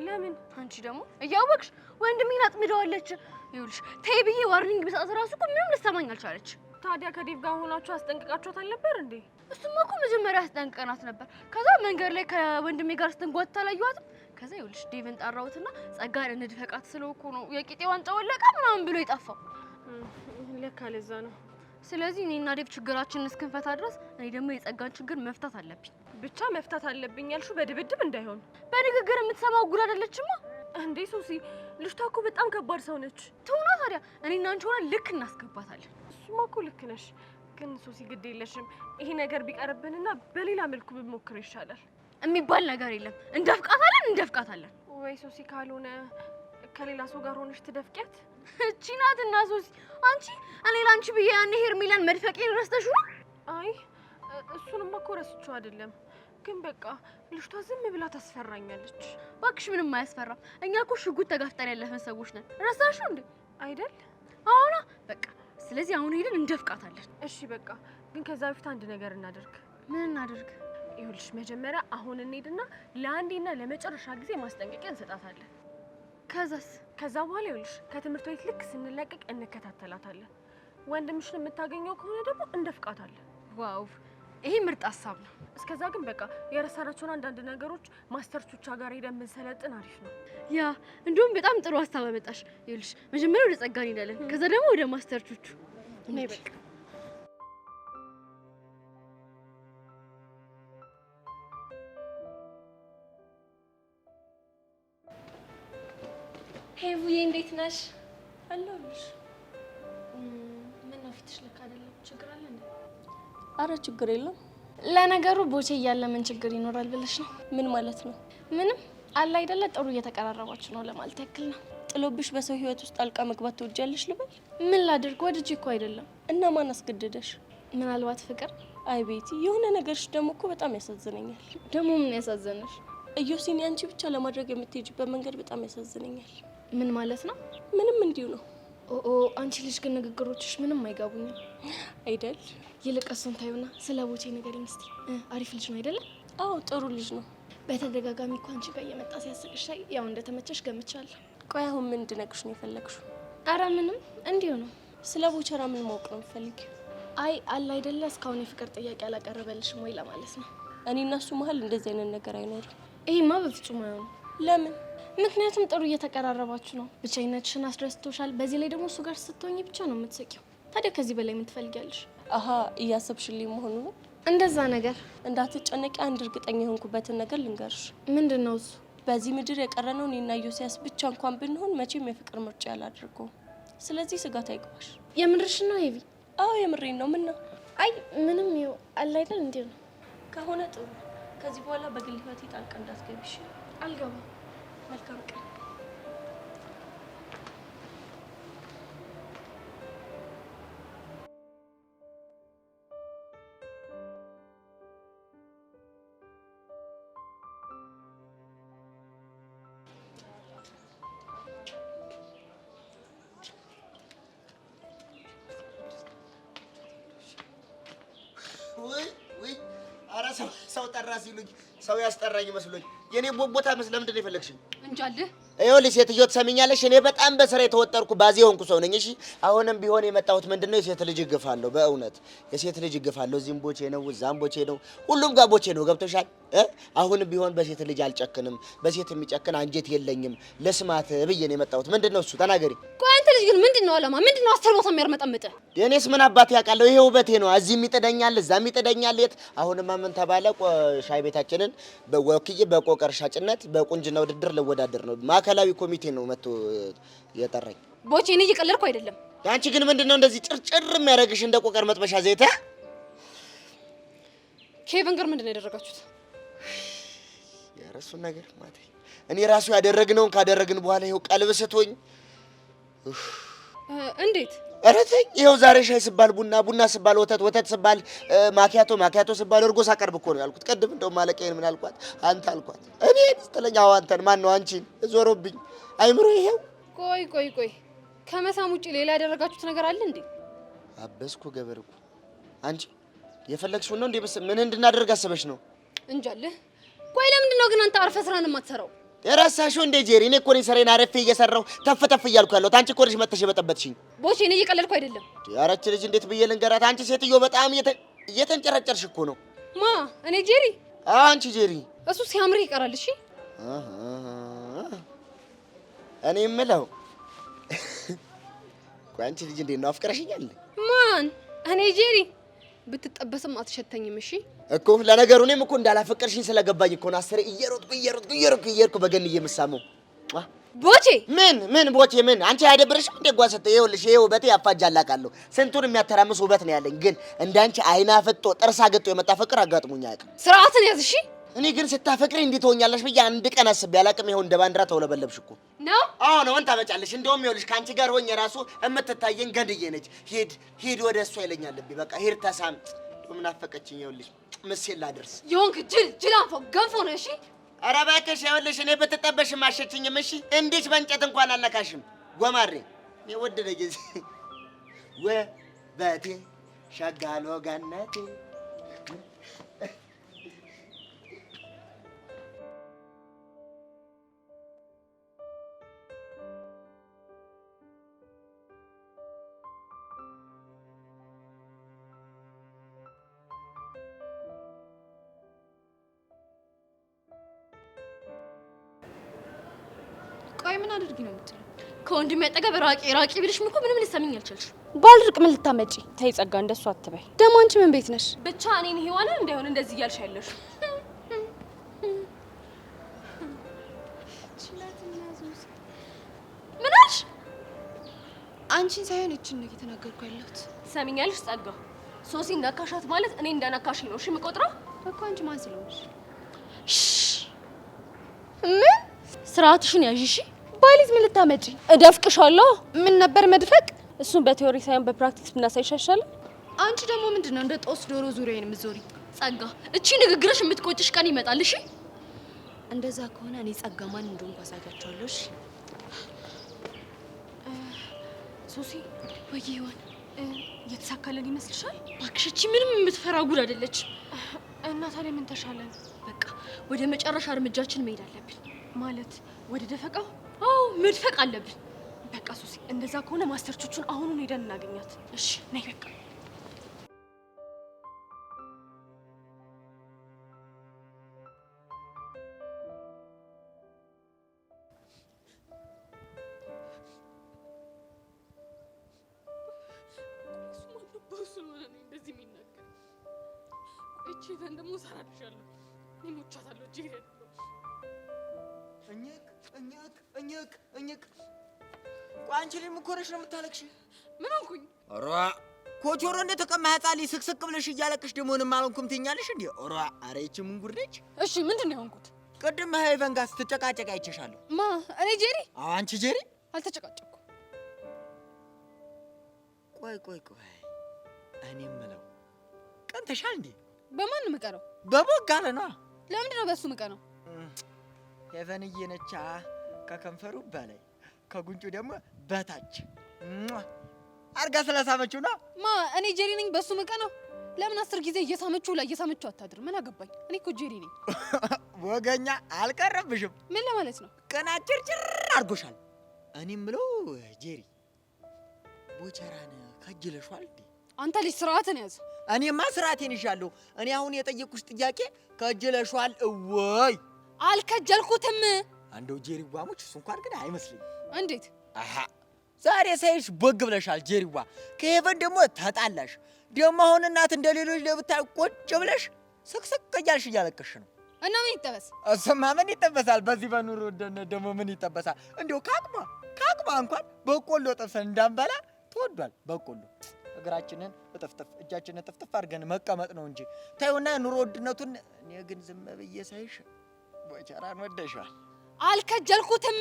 S4: ለምን?
S5: አንቺ ደግሞ እያወቅሽ ወንድሜን አጥምደዋለች። ይኸውልሽ ተይ ብዬ ዋርኒንግ ብሰጣት እራሱ እኮ ምንም ልትሰማኝ አልቻለች።
S4: ታዲያ ከዴቭ ጋር ሆናችሁ አስጠንቅቃችኋት አልነበር እንዴ?
S5: እሱማ እኮ መጀመሪያ አስጠንቅቀናት ነበር። ከዛ መንገድ ላይ ከወንድሜ ጋር ስትንጓት አላየኋትም። ከዛ ይኸውልሽ ዴቭን ጠራሁትና ጸጋን እንድፈቃት ስለው እኮ ነው የቂጤ ዋንጫ ወለቀ ምናምን ብሎ የጠፋው።
S4: ለካ ለዛ ነው።
S5: ስለዚህ እኔና ዴቭ ችግራችንን እስክንፈታ ድረስ እኔ ደግሞ የጸጋን ችግር መፍታት አለብኝ።
S4: ብቻ መፍታት አለብኝ ያልሽው በድብድብ እንዳይሆን።
S5: በንግግር የምትሰማው ጉድ አይደለችማ
S4: እንዴ ሶሲ። ልጅቷ እኮ በጣም ከባድ ሰው ነች።
S5: ትሆና ታዲያ እኔና አንቺ ሆነን ልክ እናስገባታለን።
S4: እሱማ እኮ ልክ ነሽ። ግን ሶሲ ግድ የለሽም ይሄ ነገር ቢቀርብንና በሌላ መልኩ ብንሞክር ይሻላል።
S5: የሚባል ነገር የለም። እንደፍቃታለን።
S4: ወይ ሶሲ ካልሆነ ከሌላ ሰው ጋር ሆነሽ ትደፍቂያት።
S5: እቺ ናትና ሶሲ። አንቺ እኔ ላንቺ ብዬ ያኔ ሄርሜላን መድፈቄን ረስተሽው ነው?
S4: አይ እሱንማ እኮ ረስቼው አይደለም፣ ግን በቃ ልጅቷ ዝም ብላ ታስፈራኛለች።
S5: እባክሽ ምንም አያስፈራም። እኛ እኮ ሽጉጥ ተጋፍጠን ያለፈን ሰዎች ነን። ረሳሽው እንዴ?
S4: አይደል?
S5: አሁን በቃ ስለዚህ አሁን ሄደን እንደፍቃታለን።
S4: እሺ በቃ ግን ከዛ በፊት አንድ ነገር እናደርግ።
S5: ምን እናደርግ?
S4: ይኸውልሽ መጀመሪያ አሁን እንሄድና ለአንዴና ለመጨረሻ ጊዜ ማስጠንቀቂያ እንሰጣታለን። ከዛ በኋላ ይኸውልሽ ከትምህርት ቤት ልክ ስንለቀቅ እንከታተላታለን። ወንድምሽን የምታገኘው ከሆነ ደግሞ እንደፍቃታለን።
S5: ዋው ይሄ ምርጥ ሀሳብ ነው።
S4: እስከዛ ግን በቃ የረሳናቸውን አንዳንድ ነገሮች ማስተርቾቿ ጋር ሄደን ብንሰለጥን አሪፍ ነው።
S5: ያ እንዲሁም በጣም ጥሩ ሀሳብ አመጣሽ። ይኸውልሽ መጀመሪያ ወደ ጸጋ እንሄዳለን፣ ከዛ ደግሞ ወደ ማስተርቾቹ።
S4: እኔ በቃ
S7: ሄቡዬ እንዴት ነሽ? አለሁልሽ። ምን ነው ፊትሽ ልክ አይደለም? ችግር አለ እንዴ? አረ ችግር የለም። ለነገሩ ቦቼ እያለ ምን ችግር ይኖራል ብለሽ ነው? ምን ማለት ነው? ምንም አለ አይደለ ጥሩ እየተቀራረባችሁ ነው ለማለት ያክል ነው። ጥሎብሽ በሰው ህይወት ውስጥ ጣልቃ መግባት ትወጃለሽ ልበል? ምን ላድርግ? ወድጄ እኮ አይደለም። እና ማን አስገደደሽ? ምናልባት ፍቅር። አይ ቤቲ፣ የሆነ ነገርሽ ደግሞ እኮ በጣም ያሳዝነኛል። ደግሞ ምን ያሳዝነሽ? እዮሲን ያንቺ ብቻ ለማድረግ የምትሄጂበት መንገድ በጣም ያሳዝነኛል። ምን ማለት ነው? ምንም እንዲሁ ነው። ኦ አንቺ ልጅ ግን ንግግሮችሽ ምንም አይጋቡኝም አይደል? ይልቅ እሱን ታዩና ስለ ቦቼ ንገሪኝ እስቲ። አሪፍ ልጅ ነው አይደለ? አዎ ጥሩ ልጅ ነው። በተደጋጋሚ እኮ አንቺ ጋር እየመጣ ሲያስቅሽ ሳይ ያው እንደተመቸሽ ገምቻለሁ። ቆይ አሁን ምን እንድነግርሽ ነው የፈለግሽው? አረ ምንም እንዲሁ ነው። ስለ ቦቸራ ምን ማወቅ ነው የምትፈልጊው? አይ አለ አይደለ እስካሁን የፍቅር ጥያቄ አላቀረበልሽም ወይ ለማለት ነው። እኔ እና እሱ መሀል እንደዚህ አይነት ነገር አይኖርም። ይሄማ በፍጹም አይሆንም። ለምን? ምክንያቱም ጥሩ እየተቀራረባችሁ ነው። ብቻይነትሽን አስደስቶሻል። በዚህ ላይ ደግሞ እሱ ጋር ስትሆኚ ብቻ ነው የምትስቂው። ታዲያ ከዚህ በላይ ምን ትፈልጊያለሽ? አሀ እያሰብሽልኝ መሆኑ ነው? እንደዛ ነገር እንዳትጨነቂ። አንድ እርግጠኛ የሆንኩበትን ነገር ልንገርሽ። ምንድን ነው እሱ? በዚህ ምድር የቀረነው እኔና ዮሲያስ ብቻ እንኳን ብንሆን መቼም የፍቅር ምርጫ ያላደርገው። ስለዚህ ስጋት አይግባሽ። የምርሽ ነው ሄቪ? አዎ የምሬን ነው። ምን ነው? አይ ምንም ይኸው አለ አይደል እንዴ ነው ከሆነ ጥሩ። ከዚህ በኋላ በግል ህይወቴ ጣልቃ እንዳትገቢሽ። አልገባም። መልካም ቀን።
S3: ወይ ኧረ ሰው ጠራ ሲሉኝ ሰው ያስጠራኝ መስሎኝ የኔ ቦቦታ ለምንድን ነው የፈለግሽኝ?
S8: እንጃልህ
S3: ይኸውልሽ ሴትዮ ትሰሚኛለሽ? እኔ በጣም በስራ የተወጠርኩ ባዜ ሆንኩ ሰው ነኝ። እሺ አሁንም ቢሆን የመጣሁት ምንድነው የሴት ልጅ እግፋለሁ። በእውነት የሴት ልጅ እግፋለሁ። እዚህም ቦቼ ነው፣ እዛም ቦቼ ነው፣ ሁሉም ጋር ቦቼ ነው። ገብቶሻል? አሁንም ቢሆን በሴት ልጅ አልጨክንም። በሴት የሚጨክን አንጀት የለኝም። ለስማት ብዬ ነው የመጣሁት። ምንድነው እሱ? ተናገሪ።
S8: ቆይ አንተ ልጅ ግን ምንድነው አላማ? ምንድነው አስር ቦታ የሚያርመጠምጥ?
S3: እኔስ ምን አባት ያውቃለሁ? ይሄ ውበቴ ነው። እዚህም ይጥደኛል፣ እዛም ይጥደኛል። የት አሁንማ ምን ተባለ? ሻይ ቤታችንን በወክዬ በቆቀር ሻጭነት በቁንጅና ውድድር ልወዳደር ነው። ማዕከላዊ ኮሚቴ ነው መጥቶ የጠራኝ።
S8: ቦቼ እኔ እየቀለድኩ አይደለም።
S3: አንቺ ግን ምንድነው እንደዚህ ጭርጭር የሚያደርግሽ እንደ ቆቀር መጥበሻ ዘይት?
S8: ኬቨን ጋር ምንድነው ያደረጋችሁት?
S3: የራሱን ነገር ማለት እኔ ራሱ ያደረግነውን ካደረግን በኋላ ይኸው ቀልብ ስቶኝ።
S8: እንዴት?
S3: ኧረ ተኝ። ይኸው ዛሬ ሻይ ስባል ቡና፣ ቡና ስባል ወተት፣ ወተት ስባል ማኪያቶ፣ ማኪያቶ ስባል እርጎ ሳቀርብ እኮ ነው ያልኩት። ቅድም እንደው ማለቀዬን ምን አልኳት? አንተ አልኳት። እኔ ስትለኝ አዎ አንተን። ማን ነው አንቺን? ዞሮብኝ አይምሮ ይሄው።
S8: ቆይ ከመሳም ውጪ ሌላ ያደረጋችሁት ነገር አለ እንዴ?
S3: አበስኩ ገበርኩ። አንቺ የፈለግሽው ነው እንዴ? ምን እንድናደርግ አስበሽ ነው?
S8: እንጃልህ። ቆይ ለምንድን ነው ግን አንተ አርፈህ ስራን የማትሰራው?
S3: የራሳሽው እንደ ጄሪ። እኔ እኮ ነኝ ስራዬን አረፌ እየሰራሁ ተፍ ተፍ እያልኩ ያለሁት። አንቺ እኮ ነሽ መተሽ የበጠበጥሽኝ።
S8: ቦቼ እኔ እየቀለድኩ አይደለም።
S3: ያረች ልጅ እንዴት ብዬ ልንገራት? አንቺ ሴትዮ በጣም እየተንጨረጨርሽ እኮ ነው።
S8: ማ እኔ ጄሪ?
S3: አንቺ ጄሪ።
S8: እሱ ሲያምርህ ይቀራል። እሺ
S3: እኔ የምለው ቆይ አንቺ ልጅ እንዴት ነው አፍቅረሽኛል?
S8: ማን? እኔ ጄሪ? ብትጠበስም አትሸተኝም። እሺ
S3: እኮ ለነገሩ እኔም እኮ እንዳላፈቀርሽኝ ስለገባኝ እኮ ነው አስሬ እየሮጥኩ በገንዬ የምሳመው።
S5: ቦቼ
S3: ምን ቦቼ ምን አንቺ አይደብርሽም እንደ ጓሰተ ይኸውልሽ ይሄ ውበቴ ያፋጃላቃለሁ ስንቱን የሚያተራምስ ውበት ነው ያለኝ ግን እንዳንቺ አይና ፈጦ ጥርሳ ገጦ የመጣ ፍቅር አጋጥሞኝ አያውቅም
S5: ስርዓትን ያዝ እሺ
S3: እኔ ግን ስታፈቅሪ እንዴት ሆኛለሽ ብዬ አንድ ቀን አስቤ አላውቅም ይኸው እንደ ባንዲራ ተውለበለብሽ እኮ
S5: ነው
S3: አዎ ነው እንታ በጫለሽ እንደውም ይኸውልሽ ካንቺ ጋር ሆኜ ራሱ እምትታየኝ ገንድዬ ነች ሂድ ወደ እሷ ይለኛል ልቤ በቃ ሂድ ተሳም ምን አፈቀችኝ ይኸውልሽ ምስል ላድርስ
S5: ይሆንክ ጅላንፎ ገንፎ ነው እሺ
S3: ኧረ እባክሽ ይኸውልሽ እኔ ብትጠበሽም አሸችኝም እሺ እንዴት በእንጨት እንኳን አልነካሽም ጎማሬ የወደደ ጊዜ ውበቴ ሸጋሎ ገነቴ
S5: ቆይ ምን አድርጊ ነው የምትለው? ከወንድሜ አጠገብ ራቂ ቢልሽ እኮ ምንም ልትሰሚኝ አልቻልሽ።
S4: ባልርቅ ምን ልታመጪ? ተይ ጸጋ፣ እንደሱ አትበይ። ደግሞ አንቺ ምን ቤት ነሽ?
S5: ብቻ እኔን ሔዋን እንዳይሆን እንደዚህ እያልሽ ያለሽ። ምን አልሽ?
S4: አንቺን ሳይሆን እቺን ነው እየተናገርኩ ያለሁት።
S5: ሰሚኛልሽ ጸጋ፣ ሶሲ እንዳካሻት ማለት እኔ እንዳናካሽኝ ነው እሺ የምቆጥረው?
S4: እኮ አንቺ ማን ስለሆንሽ?
S5: ምን ስርዓትሽን ያዥ እሺ።
S4: ባሊዝ ምን ልታመጪ?
S5: እደፍቅሻለሁ።
S4: ምን ነበር መድፈቅ?
S5: እሱን በቴዎሪ ሳይሆን በፕራክቲስ ብናሳይሻሻል።
S4: አንቺ ደግሞ ምንድነው እንደ ጦስ ዶሮ ዙሪያዬን የምትዞሪ?
S5: ጸጋ፣ እቺ ንግግርሽ የምትቆጭሽ ቀን ይመጣል እሺ።
S4: እንደዛ ከሆነ እኔ ጸጋ ማን እንደሆንኩ አሳያቸዋለሁ እሺ።
S5: ሶሲ
S4: ወይ ይሆን
S5: እየተሳካለን ይመስልሻል? እባክሽ እቺ ምንም የምትፈራ ጉድ አይደለች።
S4: እና ታዲያ ምን ተሻለን?
S5: በቃ ወደ መጨረሻ እርምጃችን መሄድ አለብን።
S4: ማለት ወደ ደፈቃው?
S5: አዎ መድፈቅ አለብን።
S4: በቃ ሶሲ፣ እንደዛ ከሆነ ማስተርቾቹን አሁኑን ሄደን እናገኛት።
S5: እሺ ነይ በቃ።
S3: እኝክ ቋንቺ ላይ ምኮረሽ ነው የምታለቅሽ?
S5: ምን ሆንኩኝ?
S3: ኧረ ኮቾሮ እንደተቀማ ህፃን ልጅ ስቅስቅ ብለሽ እያለቅሽ ደግሞ ምንም አልሆንኩም ትይኛለሽ እንዴ? ኧረ ኧረ ይቺ ምን ጉድ ነች?
S5: እሺ ምንድን ነው የሆንኩት?
S3: ቅድም ሄቨን ጋር ስትጨቃጨቅ አይቼሻለሁ።
S5: ማ እኔ ጄሪ?
S3: አዎ አንቺ ጄሪ።
S5: አልተጨቃጨቅኩም።
S3: ቆይ እኔ የምለው ቀንተሻል እንዴ?
S5: በማን ነው የምቀረው?
S3: በቦጋለ ነዋ።
S5: ለምንድን ነው በሱ የምቀረው?
S3: ሄቨንዬ ነቻ ከከንፈሩ በላይ ከጉንጩ ደግሞ በታች አርጋ ስለሳመችው ነው።
S5: ማ እኔ ጄሪ ነኝ በሱ የምቀረው? ለምን 10 ጊዜ እየሳመችው አታድር? ምን አገባኝ? እኔ እኮ ጄሪ ነኝ።
S3: ወገኛ አልቀረብሽም።
S5: ምን ለማለት ነው?
S3: ቀናጭርጭር አድርጎሻል። እኔ የምለው ጄሪ ቦቸራን ከጅለሽዋል እንዴ?
S5: አንተ ልጅ ስርዓትን ያዝ።
S3: እኔማ ስርዓቴን ይዣለሁ። እኔ አሁን የጠየቅኩሽ ጥያቄ ከጅለሽዋል ወይ?
S5: አልከጀልኩትም።
S3: አንደው ጄሪዋ ሙች እሱ እንኳን ግን አይመስልኝም።
S5: እንዴት?
S3: አሃ ዛሬ ሳይሽ ቦግ ብለሻል ጄሪዋ። ከሄቨን ደግሞ ተጣላሽ። ደግሞ አሁን እናት እንደሌሎች ለብታይ ቁጭ ብለሽ ስቅስቅ እያልሽ እያለቀሽ ነው።
S5: እና ምን ይጠበስ?
S3: እሱማ ምን ይጠበሳል? በዚህ በኑሮ ውድነት ደግሞ ምን ይጠበሳል? እንዲያው ካቅማ እንኳን በቆሎ ጠብሰን እንዳንበላ ተወዷል። በቆሎ እግራችንን እጥፍጥፍ እጃችንን ጥፍጥፍ አድርገን መቀመጥ ነው እንጂ ታዩና ኑሮ ውድነቱን። እኔ ግን ዝም ብዬ ሳይሽ ቦቸራን ወደሻል።
S5: አልከጀልኩትም።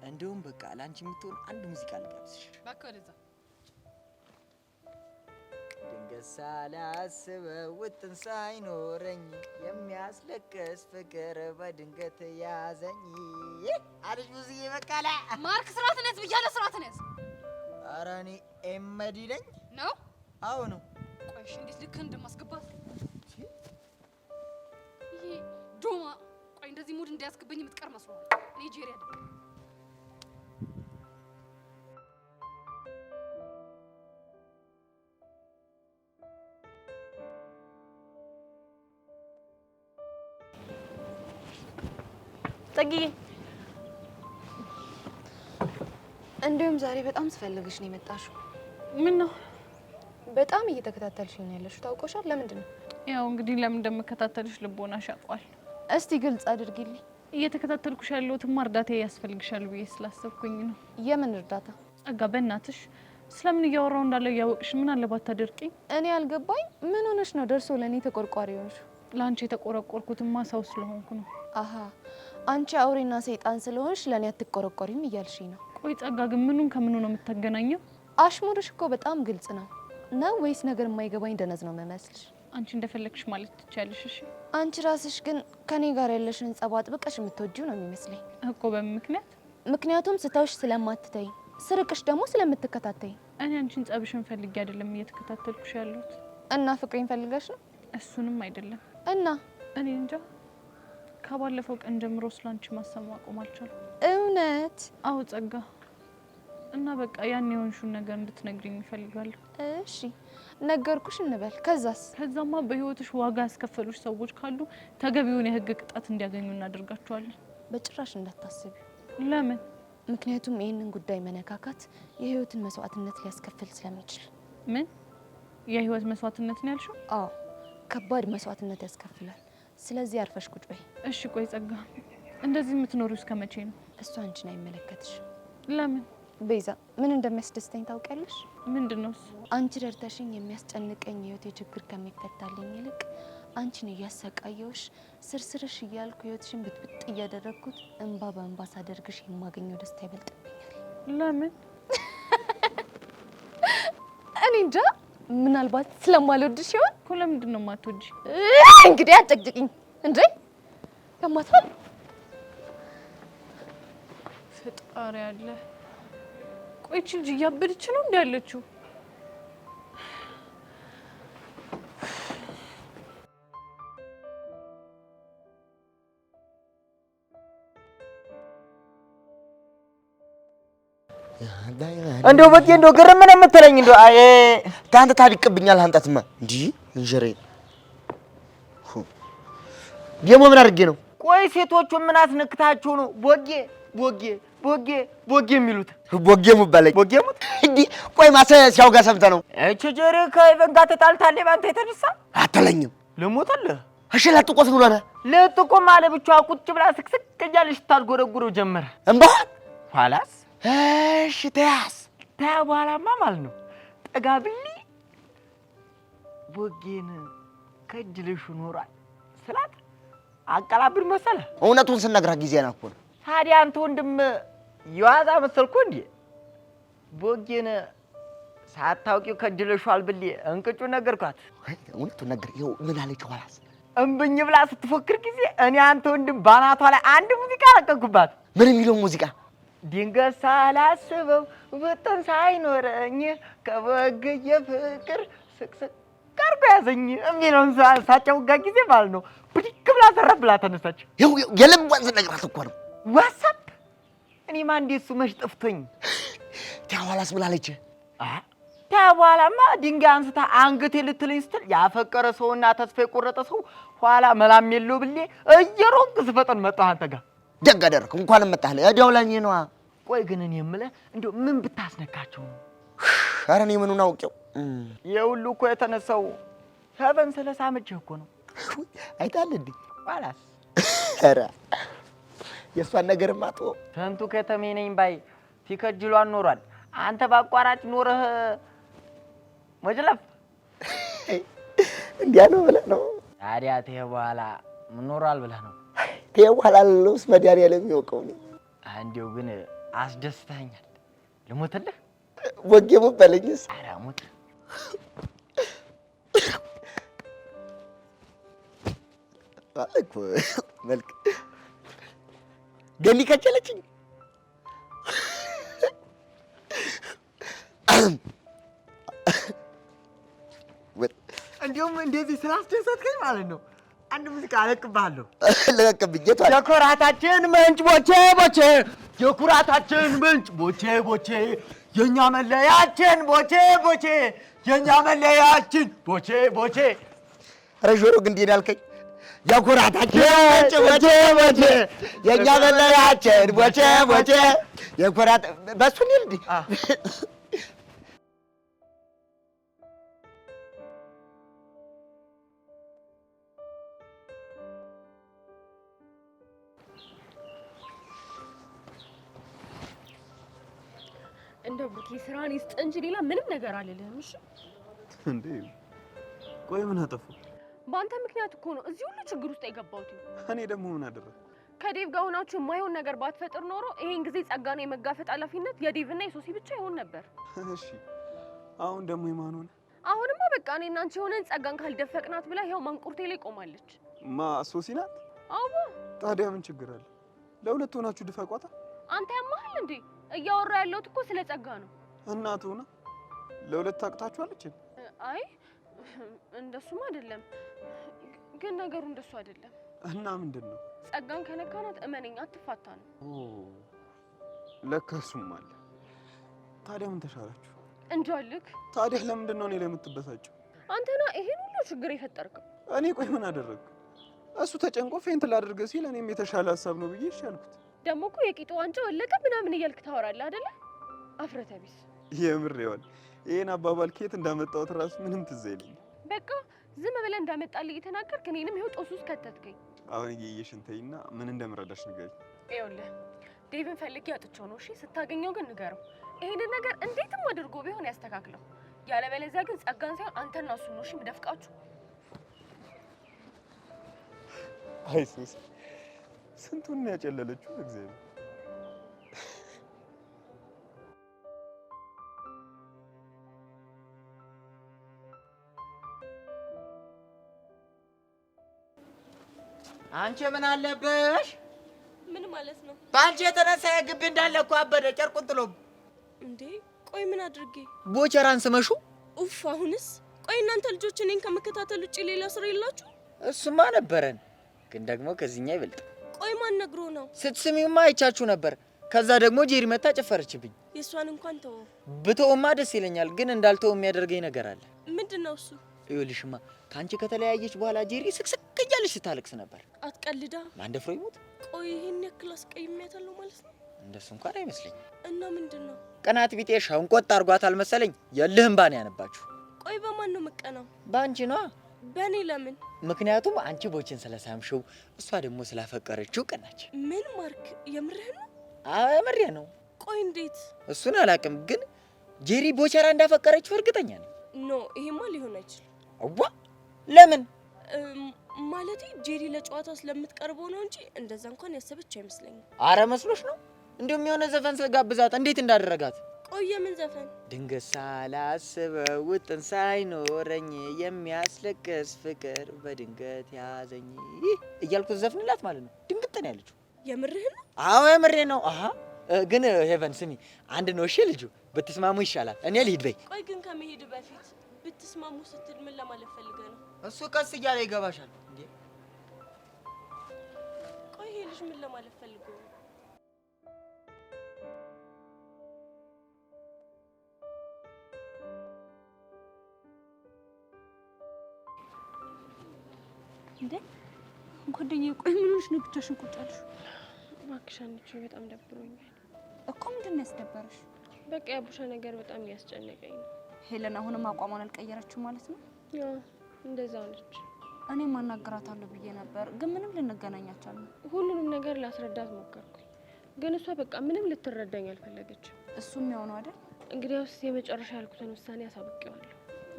S3: እንደውም በቃ ለአንቺ የምትሆን አንድ ሙዚቃ ልጋብዝሽ።
S5: እባክህ ወደዛ።
S3: ድንገት ሳላስበው ውጥን ሳይኖረኝ የሚያስለቅስ ፍቅር በድንገት ያዘኝ አለች ሙዚዬ በቃላ።
S5: ማርክ ስርዓትን ያዝ ብያለሁ። ስርዓትን ያዝ።
S3: ኧረ እኔ ኤመዲ ነኝ
S5: ነው?
S3: አዎ ነው።
S5: ቆይ እሺ እንዴት ልክ እንደማስገባት ይሄ ዶማ። ቆይ እንደዚህ ሙድ እንዳያስገባኝ የምትቀር መስሎሃል? እኔ ጄሪ አይደለም።
S4: ጸጊ፣ እንዲሁም ዛሬ በጣም ስፈልግሽ ነው የመጣሽው።
S2: ምን ነው?
S4: በጣም እየተከታተልሽ ነው ያለሽው። ታውቆሻል? ለምንድን ነው?
S2: ያው እንግዲህ ለምን እንደምከታተልሽ ልቦናሽ ያውቀዋል።
S4: እስቲ ግልጽ አድርጊልኝ።
S2: እየተከታተልኩሽ ያለሁትማ እርዳታ ያስፈልግሻል ብዬ ስላሰብኩኝ ነው።
S9: የምን እርዳታ?
S2: ጸጋ በእናትሽ ስለምን እያወራው እንዳለው እያወቅሽ ምን አለባት ታደርቂ?
S9: እኔ አልገባኝ። ምን ሆነሽ ነው ደርሶ ለኔ ተቆርቋሪ ሆንሽ?
S2: ላንቺ የተቆረቆርኩትማ ሰው ስለሆንኩ ነው።
S9: አሃ አንቺ አውሬና ሰይጣን ስለሆንሽ ለኔ አትቆረቆሪም እያልሽኝ ነው?
S2: ቆይ ጸጋ ግን ምኑን ከምኑ ነው የምታገናኘው?
S9: አሽሙርሽ እኮ በጣም ግልጽ ነው። ወይስ ነገር የማይገባኝ ደነዝ ነው መመስልሽ?
S2: አንቺ እንደፈለግሽ ማለት ትችያለሽ። እሺ
S9: አንቺ ራስሽ ግን ከኔ ጋር ያለሽን ጸብ አጥብቀሽ የምትወጂው ነው የሚመስለኝ
S2: እኮ። በምን ምክንያት?
S9: ምክንያቱም ስተውሽ ስለማትተይ፣ ስርቅሽ ደግሞ ስለምትከታተይ።
S2: እኔ አንቺን ጸብሽን ፈልጌ አይደለም እየተከታተልኩሽ ያለሁት።
S9: እና ፍቅሬን ፈልገሽ ነው?
S2: እሱንም አይደለም።
S9: እና
S2: እኔ እንጃ ከባለፈው ቀን ጀምሮ ስላንቺ ማሰብ ማቆም አልቻልኩም።
S9: እውነት?
S2: አዎ ጸጋ። እና በቃ ያን የሆንሽውን ነገር እንድትነግሪኝ እፈልጋለሁ።
S9: እሺ ነገርኩሽ እንበል። ከዛስ?
S2: ከዛማ በህይወትሽ ዋጋ ያስከፈሉሽ ሰዎች ካሉ ተገቢውን የህግ ቅጣት እንዲያገኙ እናደርጋቸዋለን።
S9: በጭራሽ እንዳታስቢ።
S2: ለምን?
S9: ምክንያቱም ይህንን ጉዳይ መነካካት የህይወትን መስዋዕትነት ሊያስከፍል ስለሚችል።
S2: ምን የህይወት መስዋዕትነት ነው ያልሽው?
S9: አዎ ከባድ መስዋዕትነት ያስከፍላል። ስለዚህ አርፈሽ ቁጭ በይ።
S2: እሺ ቆይ ጸጋ፣ እንደዚህ የምትኖሪው እስከ መቼ ነው?
S9: እሱ አንቺን አይመለከትሽ።
S2: ለምን?
S9: ቤዛ ምን እንደሚያስደስተኝ ታውቂያለሽ?
S2: ምንድነው እሱ?
S9: አንቺ ረድተሽኝ የሚያስጨንቀኝ ህይወቴ ችግር ከሚፈታልኝ ይልቅ አንቺን እያሰቃየውሽ ስርስርሽ እያልኩ ህይወትሽን ብጥብጥ እያደረግኩት እንባ በእንባ ሳደርግሽ የማገኘው ደስታ ይበልጥብኛል።
S2: ለምን?
S9: እኔ እንጃ፣ ምናልባት ስለማልወድሽ ይሆን
S2: እኮ። ለምንድን ነው የማትወጂ?
S9: እንግዲህ አጨቅጭቅኝ እንዴ! ያማታል።
S2: ፈጣሪ አለ። ቆይ እቺ ልጅ እያበደች ነው እንዴ ያለችው?
S3: እንደው በቂ እንደው ግርም ነው የምትለኝ እንደው አይ ታንተ ታድቅብኛል። አንተትማ እንጂ እንጀሬ ደሞ ምን አድርጌ ነው? ቆይ ሴቶቹ ምን አስነክታችሁ ነው ቦጌ ቦጌ ቦጌ ቦጌ የሚሉት? ቦጌ ሙባለኝ ቦጌ ሙት እንዴ? ቆይ ማሰ ሲያውጋ ሰምተህ ነው? እቺ ጀሬ ከኢቨን ጋር ተጣልታለች ባንተ የተነሳ አትለኝም? ልሞትልህ። እሺ ለጥቆስ ብሎ ነው ለጥቆ ማለት ብቻ ቁጭ ብላ ስክስክ እያለች ታልጎረጉረው ጀመረ እንባ ኋላስ እሺ ተያስ ተያ በኋላማ ማለት ነው ጠጋብሊ ቦጌን ከጅልሽ ኖሯል ስላት አቀላብር መሰለ። እውነቱን ስነግርህ ጊዜ ነው እኮ። ታዲያ አንተ ወንድም የዋዛ መሰልኩ እንዴ? ቦጌን ሳታውቂው ከጅልሽዋል ብዬ እንቅጩ ነገርኳት። እውነቱን ነገር ይኸው ምን አለች ኋላስ እምብኝ ብላ ስትፎክር ጊዜ እኔ አንተ ወንድም ባናቷ ላይ አንድ ሙዚቃ ለቀኩባት። ምን የሚለው ሙዚቃ? ድንገት ሳላስበው ውጥን ሳይኖረኝ ከበግየ ፍቅር ስቅስቅ ቀርቦ ያዘኝ የሚለውን ሳጫውጋ ጊዜ ማለት ነው ብድግ ብላ ዘረፍ ብላ ተነሳች። የልቧን ስነግራት እኮ ነው ዋትስአፕ። እኔማ እንዴት እሱ መች ጠፍቶኝ። ታዋላስ ብላለች። ታ በኋላማ ድንጋይ አንስታ አንገቴ ልትለኝ ስትል ያፈቀረ ሰውና ተስፋ የቆረጠ ሰው ኋላ መላም የለው ብሌ እየሮጥኩ ስፈጠን መጣሁ አንተ ጋር። ደግ አደረክ እንኳንም መጣህ። እዲያው ላይ ነዋ። ቆይ ግን እኔ የምልህ እንደው ምን ብታስነካቸው ነው? ኧረ እኔ ምኑን አውቄው። የሁሉ እኮ የተነሳው ሄቨን ስለሳመችህ እኮ ነው። አይታል እንዴ ዋላስ? ኧረ የእሷን ነገርማ ተወው። ተንቱ ከተሜ ነኝ ባይ ሲከጅሏን ኖሯል። አንተ ባቋራጭ ኖረህ መጅለፍ እንዲያ ነው ብለህ ነው? ታዲያ ተይ በኋላ ምን ኖሯል ብለህ ነው? ተይ በኋላ ለውስ መድኃኒዓለም የሚያውቀው ነው። እንዲያው ግን አስደስተኛል። ልሞትልህ ወጌ ሞት በለኝስ? ኧረ ሞት እኮ መልክ ገኒ ከቸለችኝ። እንዲሁም እንደዚህ ስላስደሰትከኝ ማለት ነው አንድ ሙዚቃ አለቅብሃለሁ። ለቀቅብኝ። የኩራታችን ምንጭ ቦቼ ቦቼ፣ የኩራታችን ምንጭ ቦቼ ቦቼ፣ የኛ መለያችን ቦቼ ቦቼ፣ የኛ መለያችን ቦቼ ቦቼ። ኧረ ጆሮ ግን እንዴት ያልከኝ? የኩራታችን ምንጭ ቦቼ ቦቼ፣ የኛ መለያችን ቦቼ ቦቼ፣ የኩራት በሱ እንዴ
S4: እንደ ብሩኬ ስራን ይስጥ እንጂ ሌላ ምንም ነገር አልልህም። እሺ
S6: እንዴ ቆይ ምን አጠፋ?
S4: በአንተ ምክንያት እኮ ነው እዚህ ሁሉ ችግር ውስጥ የገባሁት።
S6: እኔ ደግሞ ምን አደረኩ?
S4: ከዴቭ ጋር ሆናችሁ የማይሆን ነገር ባትፈጥር ኖሮ ይሄን ጊዜ ጸጋን የመጋፈጥ ኃላፊነት የዴቭና የሶሲ ብቻ ይሆን ነበር።
S6: እሺ አሁን ደግሞ የማን ሆነ?
S4: አሁንማ በቃ እኔና አንቺ የሆነን ጸጋን ካልደፈቅናት ብላ ይኸው ማንቁርቴ ላይ ቆማለች።
S6: ማ ሶሲ ናት?
S4: አዎ።
S6: ታዲያ ምን ችግር አለ? ለሁለት ሆናችሁ ድፈቋታ።
S4: አንተ ያማሃል እንዴ? እያወራ ያለሁት እኮ ስለ ጸጋ ነው።
S6: እናቱ ነው ለሁለት ታቅታችኋለች?
S4: አይ እንደሱም አይደለም፣ ግን ነገሩ እንደሱ አይደለም።
S6: እና ምንድን ነው?
S4: ጸጋን ከነካናት እመነኝ አትፋታ ነው።
S6: ለካ እሱም አለ። ታዲያ ምን ተሻላችሁ?
S4: እንጃልክ።
S6: ታዲያ ለምንድን ነው እኔ ላይ የምትበሳጨው?
S4: አንተና ይሄን ሁሉ ችግር የፈጠርከው።
S6: እኔ ቆይ ምን አደረግኩ? እሱ ተጨንቆ ፌንት ላድርግ ሲል እኔም የተሻለ ሀሳብ ነው ብዬ ይሻልኩት።
S4: ደግሞ እኮ የቂጡ ዋንጫ ወለቀ ምናምን እያልክ ታወራለህ አይደለ? አፍረተ ቢስ።
S6: የምር ይዋል። ይሄን አባባል ከየት እንዳመጣሁት እራሱ ምንም ትዝ አይለኝም።
S4: በቃ ዝም ብለህ እንዳመጣልህ እየተናገርክ እኔንም ይኸው ጦስ ውስጥ ከተትከኝ።
S6: አሁን እየየሽን ተይና ምን እንደምረዳሽ ንገሪኝ።
S4: ይኸውልህ ዴቭን ፈልጌ አጥቼው ነው። እሺ ስታገኘው ግን ንገረው። ይሄንን ነገር እንዴትም አድርጎ ቢሆን ያስተካክለው። ያለበለዚያ ግን ጸጋን ሳይሆን አንተና እሱ ነው እሺ የምደፍቃችሁ።
S6: አይ ሱስ ስንቱን ያጨለለችው እግዚአብሔር።
S3: አንቺ ምን አለብሽ?
S7: ምን ማለት ነው
S3: ባንቺ የተነሳ የግቢ እንዳለ እኮ አበደ ጨርቁን ጥሎ
S7: እንዴ? ቆይ ምን አድርጌ?
S3: ቦቸራን ስመሹ?
S7: ኡፍ አሁንስ። ቆይ እናንተ ልጆች እኔን ከመከታተል ውጪ ሌላ ስራ የላችሁ?
S3: እሱማ ነበረን፣ ግን ደግሞ ከዚህኛ ይበልጥ።
S7: ቆይ ማን ነግሮ ነው?
S3: ስትስሚውማ አይቻችሁ ነበር። ከዛ ደግሞ ጄሪ መታ ጨፈረችብኝ።
S7: የእሷን እንኳን ተወው።
S3: ብተውማ ደስ ይለኛል፣ ግን እንዳልተው የሚያደርገኝ ነገር አለ።
S7: ምንድን ነው እሱ?
S3: ይኸውልሽማ ከአንቺ ከተለያየች በኋላ ጄሪ ስቅስቅ እያለች ስታለቅስ ነበር።
S7: አትቀልዳ።
S3: ማንደፍሮ ይሞት።
S7: ቆይ ይሄን ያክል አስቀይሜያታለሁ ማለት ነው?
S3: እንደሱ እንኳን አይመስለኝም።
S7: እና ምንድን ነው?
S3: ቅናት ቢጤ ሸንቆጥ አድርጓታል መሰለኝ። የልህም ባን ያነባችሁ።
S7: ቆይ በማን ነው መቀናው?
S3: በአንቺ ነዋ።
S7: በእኔ ለምን?
S3: ምክንያቱም አንቺ ቦችን ስለሳምሽው እሷ ደግሞ ስላፈቀረችው ቀናች።
S7: ምን ማርክ? የምርህን ነው?
S3: አዎ የምሬ ነው።
S7: ቆይ እንዴት?
S3: እሱን አላውቅም፣ ግን ጄሪ ቦቸራ እንዳፈቀረችው እርግጠኛ ነኝ።
S7: ኖ ይሄማ ሊሆን አይችልም።
S3: አዋ ለምን?
S7: ማለቴ ጄሪ ለጨዋታ ስለምትቀርበው ነው እንጂ እንደዛ እንኳን ያሰበች አይመስለኝም።
S3: አረ መስሎሽ ነው? እንዲሁም የሆነ ዘፈን ስጋብዛት እንዴት እንዳደረጋት።
S7: ቆይ የምን ዘፈን?
S3: ድንገት ሳላስበው ውጥን ሳይኖረኝ የሚያስለቅስ ፍቅር በድንገት ያዘኝ እያልኩ ዘፍንላት ማለት ነው። ድንግጥ ነው ያለችው።
S7: የምርህን ነው?
S3: አዎ የምሬ ነው። አሃ ግን ሄቨን ስሚ፣ አንድ ነው እሺ ልጁ፣ ብትስማሙ ይሻላል። እኔ ልሂድ በይ።
S7: ቆይ ግን ከመሄድ በፊት ብትስማሙ ስትል ምን ለማለት ፈልገህ ነው?
S3: እሱ ቀስ እያለ ይገባሻል እንዴ።
S7: ቆይ ይሄ ልጅ ምን ለማለት ፈልጎ ነው?
S8: እንዴ ጓደኛዬ፣ ቆይ ምን ሆነሽ ነው ብቻሽን ቁጭ ያልሽው?
S4: እባክሽ አንቺ በጣም ደብሮኛል
S8: እኮ። ምንድን ነው ያስደበረሽ?
S4: በቃ ያቡሻ ነገር በጣም እያስጨነቀኝ ነው።
S8: ሄለን አሁንም አቋሟን አልቀየረችም ማለት ነው?
S4: ያው እንደዛው ነች።
S8: እኔ ማናገራታለሁ ብዬ ነበር፣ ግን ምንም ልንገናኝ አልቻልንም።
S4: ሁሉንም ነገር ላስረዳት ሞከርኩኝ፣ ግን እሷ በቃ ምንም ልትረዳኝ አልፈለገችም።
S8: እሱም የሆነው አይደል?
S4: እንግዲያውስ የመጨረሻ ያልኩትን ውሳኔ አሳውቄዋለሁ።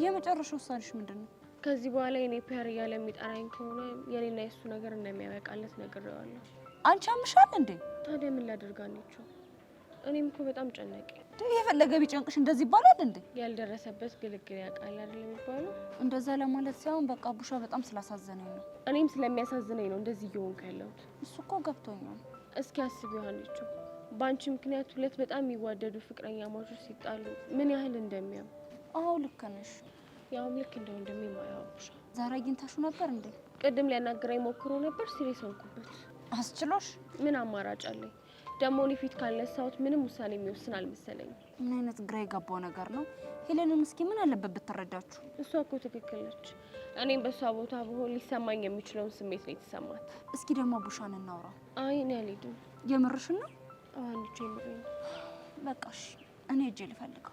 S8: የመጨረሻ ውሳኔሽ ምንድን ነው?
S4: ከዚህ በኋላ የኔ ፒያር እያለ የሚጠራኝ ከሆነ የኔና የሱ ነገር እንደሚያበቃለት ነግሬዋለሁ።
S8: አንቺ አምሻል እንዴ?
S4: ታዲያ ምን ላደርጋለሁ? እኔም እኮ በጣም ጨነቀኝ።
S8: የፈለገ ቢጨንቅሽ እንደዚህ ይባላል እንዴ?
S4: ያልደረሰበት ግልግል ያውቃል አይደል የሚባለው?
S8: እንደዛ ለማለት ሳይሆን በቃ ቡሻ በጣም ስላሳዘነኝ ነው።
S4: እኔም ስለሚያሳዝነኝ ነው እንደዚህ እየሆንኩ ያለሁት።
S8: እሱ እኮ ገብቶኛል።
S4: እስኪ አስቢ ዮሐንቹ፣ በአንቺ ምክንያት ሁለት በጣም የሚዋደዱ ፍቅረኛ ማቾች ሲጣሉ ምን ያህል እንደሚያም።
S8: አዎ ልክ ነሽ።
S4: ያውም ልክ እንደ ወንድሜ ማያውቁሻ።
S8: ዛሬ አግኝታሽው ነበር እንዴ?
S4: ቅድም ሊያናግረኝ ሞክሮ ነበር። ሲሪየስ ሆንኩበት።
S8: አስችሎሽ?
S4: ምን አማራጭ አለኝ? ደግሞ እኔ ፊት ካልነሳሁት ምንም ውሳኔ የሚወስን አልመሰለኝም።
S8: ምን አይነት ግራ የገባው ነገር ነው? ሄለንም እስኪ ምን አለበት ብትረዳችሁ?
S4: እሷ እኮ ትክክል ነች። እኔም በእሷ ቦታ ብሆን ሊሰማኝ የሚችለውን ስሜት ነው የተሰማት።
S8: እስኪ ደግሞ ቡሻን እናውራ።
S4: አይ እኔ አልሄድም።
S8: የምርሽን ነው?
S4: አንቺ የምሬን ነው።
S8: በቃ እሺ፣ እኔ ሂጅ ልፈልገው።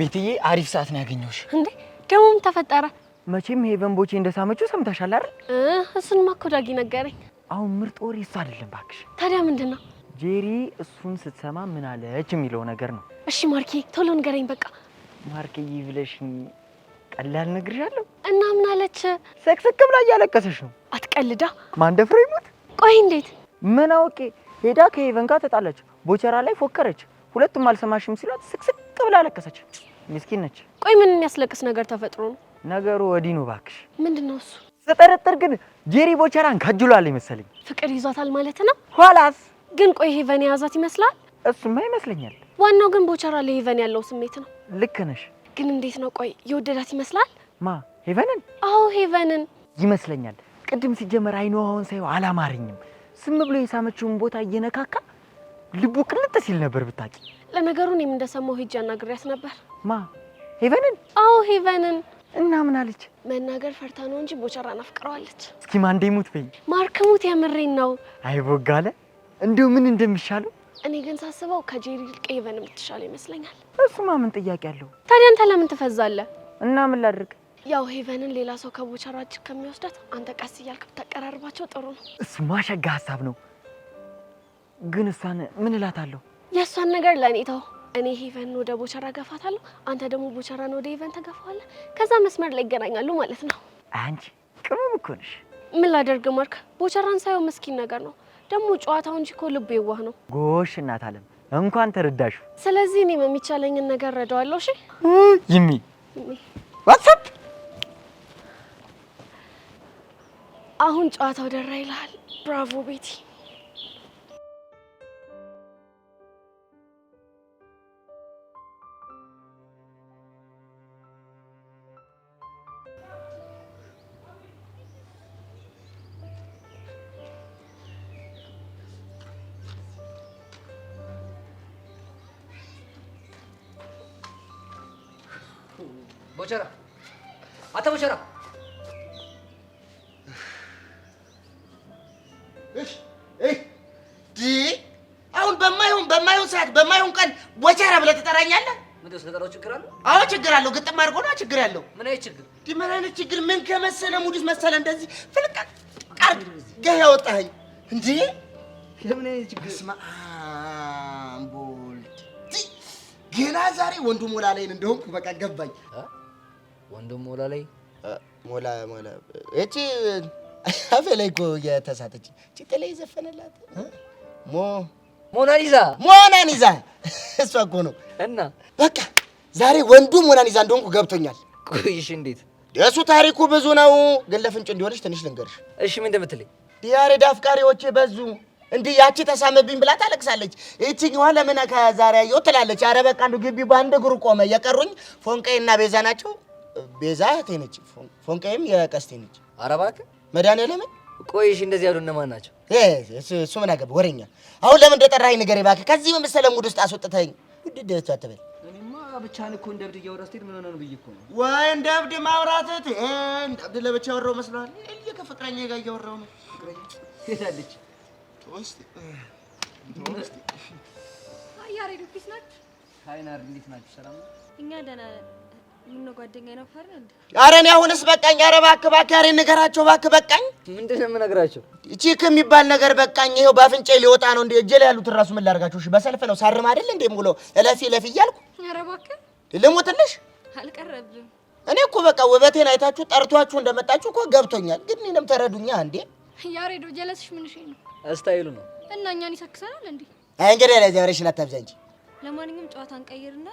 S10: ቤትዬ አሪፍ ሰዓት ነው ያገኘሁሽ።
S4: እንዴ ደግሞ ምን ተፈጠረ?
S10: መቼም ሄቨን ቦቼ እንደሳመችው ሰምተሻል አይደል?
S4: እሱንማ እኮ ዳጊ ነገረኝ።
S10: አሁን ምርጥ ወሬ እሱ አይደለም እባክሽ።
S4: ታዲያ ምንድን ነው?
S10: ጄሪ እሱን ስትሰማ ምን አለች የሚለው ነገር ነው።
S4: እሺ ማርኬ ቶሎ ንገረኝ በቃ።
S10: ማርኬ ብለሽኝ ቀላል ነግርሻለሁ።
S4: እና ምን አለች?
S10: ስቅስቅ ብላ እያለቀሰች ነው።
S4: አትቀልዳ።
S10: ማን ደፍሮ ይሞት?
S4: ቆይ እንዴት?
S10: ምን አውቄ ሄዳ ከሄቨን ጋር ተጣላች። ቦቸራ ላይ ፎከረች። ሁለቱም አልሰማሽም ሲሏት ስቅስቅ ብላ አለቀሰች። ምስኪን ነች።
S4: ቆይ ምን የሚያስለቅስ ነገር ተፈጥሮ ነው?
S10: ነገሩ ወዲህ ነው እባክሽ።
S4: ምንድነው እሱ?
S10: ስጠረጥር ግን ጄሪ ቦቸራን ከጅሏል ይመስለኝ።
S4: ፍቅር ይዟታል ማለት ነው?
S10: ኋላስ
S4: ግን ቆይ ሄቨን የያዛት ይመስላል?
S10: እሱማ ይመስለኛል።
S4: ዋናው ግን ቦቸራ ለሄቨን ያለው ስሜት ነው።
S10: ልክ ነሽ።
S4: ግን እንዴት ነው? ቆይ የወደዳት ይመስላል?
S10: ማ ሄቨንን?
S4: አዎ ሄቨንን
S10: ይመስለኛል። ቅድም ሲጀመር አይኗን ሳይው አላማረኝም። ስም ብሎ የሳመችውን ቦታ እየነካካ ልቡ ቅልጥ ሲል ነበር ብታቂ።
S4: ለነገሩ እኔም እንደሰማው ሂጅ አናግሪያት ነበር።
S10: ማ ሄቨንን?
S4: አዎ ሄቨንን።
S10: እና ምን አለች?
S4: መናገር ፈርታ ነው እንጂ ቦቸራን አፍቅረዋለች።
S10: እስኪ ማንዴ ሙት በይ።
S4: ማርክ ሙት፣ የምሬን ነው።
S10: አይቦጋለ እንደው ምን እንደሚሻለው።
S4: እኔ ግን ሳስበው ከጄሪ ይልቅ ሄቨን የምትሻለው ይመስለኛል።
S10: እሱማ ምን ጥያቄ አለው?
S4: ታዲያ አንተ ለምን ትፈዛለህ?
S10: እና ምን ላድርግ?
S4: ያው ሄቨንን ሌላ ሰው ከቦቸራ እጅ ከሚወስዳት አንተ ቀስ እያልክ ብታቀራርባቸው ጥሩ ነው።
S10: እሱማ ሸጋ ሀሳብ ነው። ግን እሷን ምን እላታለሁ?
S4: የእሷን ነገር ለእኔ ተው። እኔ ሄቨንን ወደ ቦቸራ ገፋታለሁ፣ አንተ ደግሞ ቦቸራን ወደ ሄቨን ተገፋዋለህ። ከዛ መስመር ላይ ይገናኛሉ ማለት ነው።
S10: አንቺ ቅመም እኮ ነሽ።
S4: ምን ላደርግ ማርክ፣ ቦቸራን ሳይሆን ምስኪን ነገር ነው። ደግሞ ጨዋታው እንጂ እኮ ልቡ የዋህ ነው።
S10: ጎሽ እናት አለም እንኳን ተረዳሹ።
S4: ስለዚህ እኔም የሚቻለኝን ነገር ረዳዋለሁ። እሺ
S10: ይሚ ዋትስአፕ
S4: አሁን ጨዋታው ደራ ይልሃል። ብራቮ ቤቲ።
S11: ቦቸራ አታ ቦቸራ
S3: አሁን በማይሆን ሰዓት በማይሆን ቀን ቦቸራ ብለህ ትጠራኛለህ?
S11: ምንድን ነው ስለጠራው ችግር አለው?
S3: አዎ ችግር አለው። ግጥም አድርጎ ነው ችግር ያለው።
S11: ምን አይነት ችግር?
S3: ምን አይነት ችግር? ምን ከመሰለ ሙድስ መሰለ እንደዚህ ፍልቀቅ አድርገህ ያወጣኸኝ እንዴ?
S11: ለምን አይነት ችግር?
S3: በስመ አብ ወልድ። ገና ዛሬ ወንዱ ሞላ ላይ እንደሆንኩ በቃ ገባኝ።
S11: ወንዱ ሞላ ላይ
S3: ሞላ እቺ አፌ ላይ እኮ የተሳተች ጭት ላይ ዘፈነላት ሞናሊዛ እሷ እኮ ነው።
S11: እና
S3: በቃ ዛሬ ወንዱ ሞናሊዛ እንደሆንኩ ገብቶኛል።
S11: ቆይሽ እንዴት?
S3: የእሱ ታሪኩ ብዙ ነው፣ ግን ለፍንጭ እንዲሆንሽ ትንሽ ልንገርሽ።
S11: እሺ ምን እንደምትለኝ?
S3: ያሬድ አፍቃሪዎቼ በዙ እንዲህ ያቺ ተሳመብኝ ብላ ታለቅሳለች። እቺኛዋ ለምን ከዛሬ አየሁ ትላለች። ኧረ በቃ እንደው ግቢው በአንድ እግሩ ቆመ። የቀሩኝ ፎንቀይና ቤዛ ናቸው። ቤዛ እህቴ ነች፣ ፎንቀይም የቀስቴ ነች።
S11: ኧረ እባክህ
S3: መድኃኒዓለምን።
S11: ቆይሽ እንደዚህ ያሉ እነማን ናቸው?
S3: እሱ ምን አገባህ ወሬኛ። አሁን ለምን እንደጠራኸኝ ንገረኝ እባክህ። ከዚህ በመሰለ ሙድ ውስጥ አስወጥተኸኝ ውድድ አትበል።
S11: እኔማ ብቻህን እኮ እንደ እብድ እያወራህ ስትሄድ ምን ሆነህ ነው ብዬሽ እኮ ነው።
S3: ወይ እንደ እብድ ማውራትህ እንደ እብድ ለብቻ ያወራሁ መስሎሃል? እኔ ከፍቅረኛዬ ጋር እያወራሁ ነው።
S11: ሄዳለች።
S7: ያሬድ ፒስ ናችሁ?
S11: ሃይ ናርዲ እንዴት ናችሁ? ሰላም ነው?
S7: እኛ ደህና ነን። ምነው ጓደኛዬ ነው ፈር እንዴ?
S3: ኧረ እኔ አሁንስ በቃኝ። ኧረ እባክህ ያሬድ ንገራቸው እባክህ በቃኝ።
S11: ምንድን ነው የምነግራቸው?
S3: እቺ ከሚባል ነገር በቃኝ። ይኸው በአፍንጫዬ ሊወጣ ነው እንዴ? እጄ ላይ ያሉትን እራሱ ምን ላድርጋቸው? እሺ በሰልፍ ነው ሳርም አይደል እንዴ ሙሉ እለፊ እያልኩ
S7: ኧረ እባክህ
S3: ልሙትልሽ።
S7: አልቀረብም።
S3: እኔ እኮ በቃ ውበቴን አይታችሁ ጠርቷችሁ እንደመጣችሁ እኮ ገብቶኛል። ግን እኔንም ተረዱኛ እንዴ?
S7: ያሬዶ ጀለስሽ ምንሽ ነው?
S11: ስታይሉ ነው
S7: እና እኛን ይሰክሰናል እንዴ?
S3: እንግዲህ ለዚህ አብረሽን አታብዛ እንጂ።
S7: ለማንኛውም ጨዋታን ቀይርና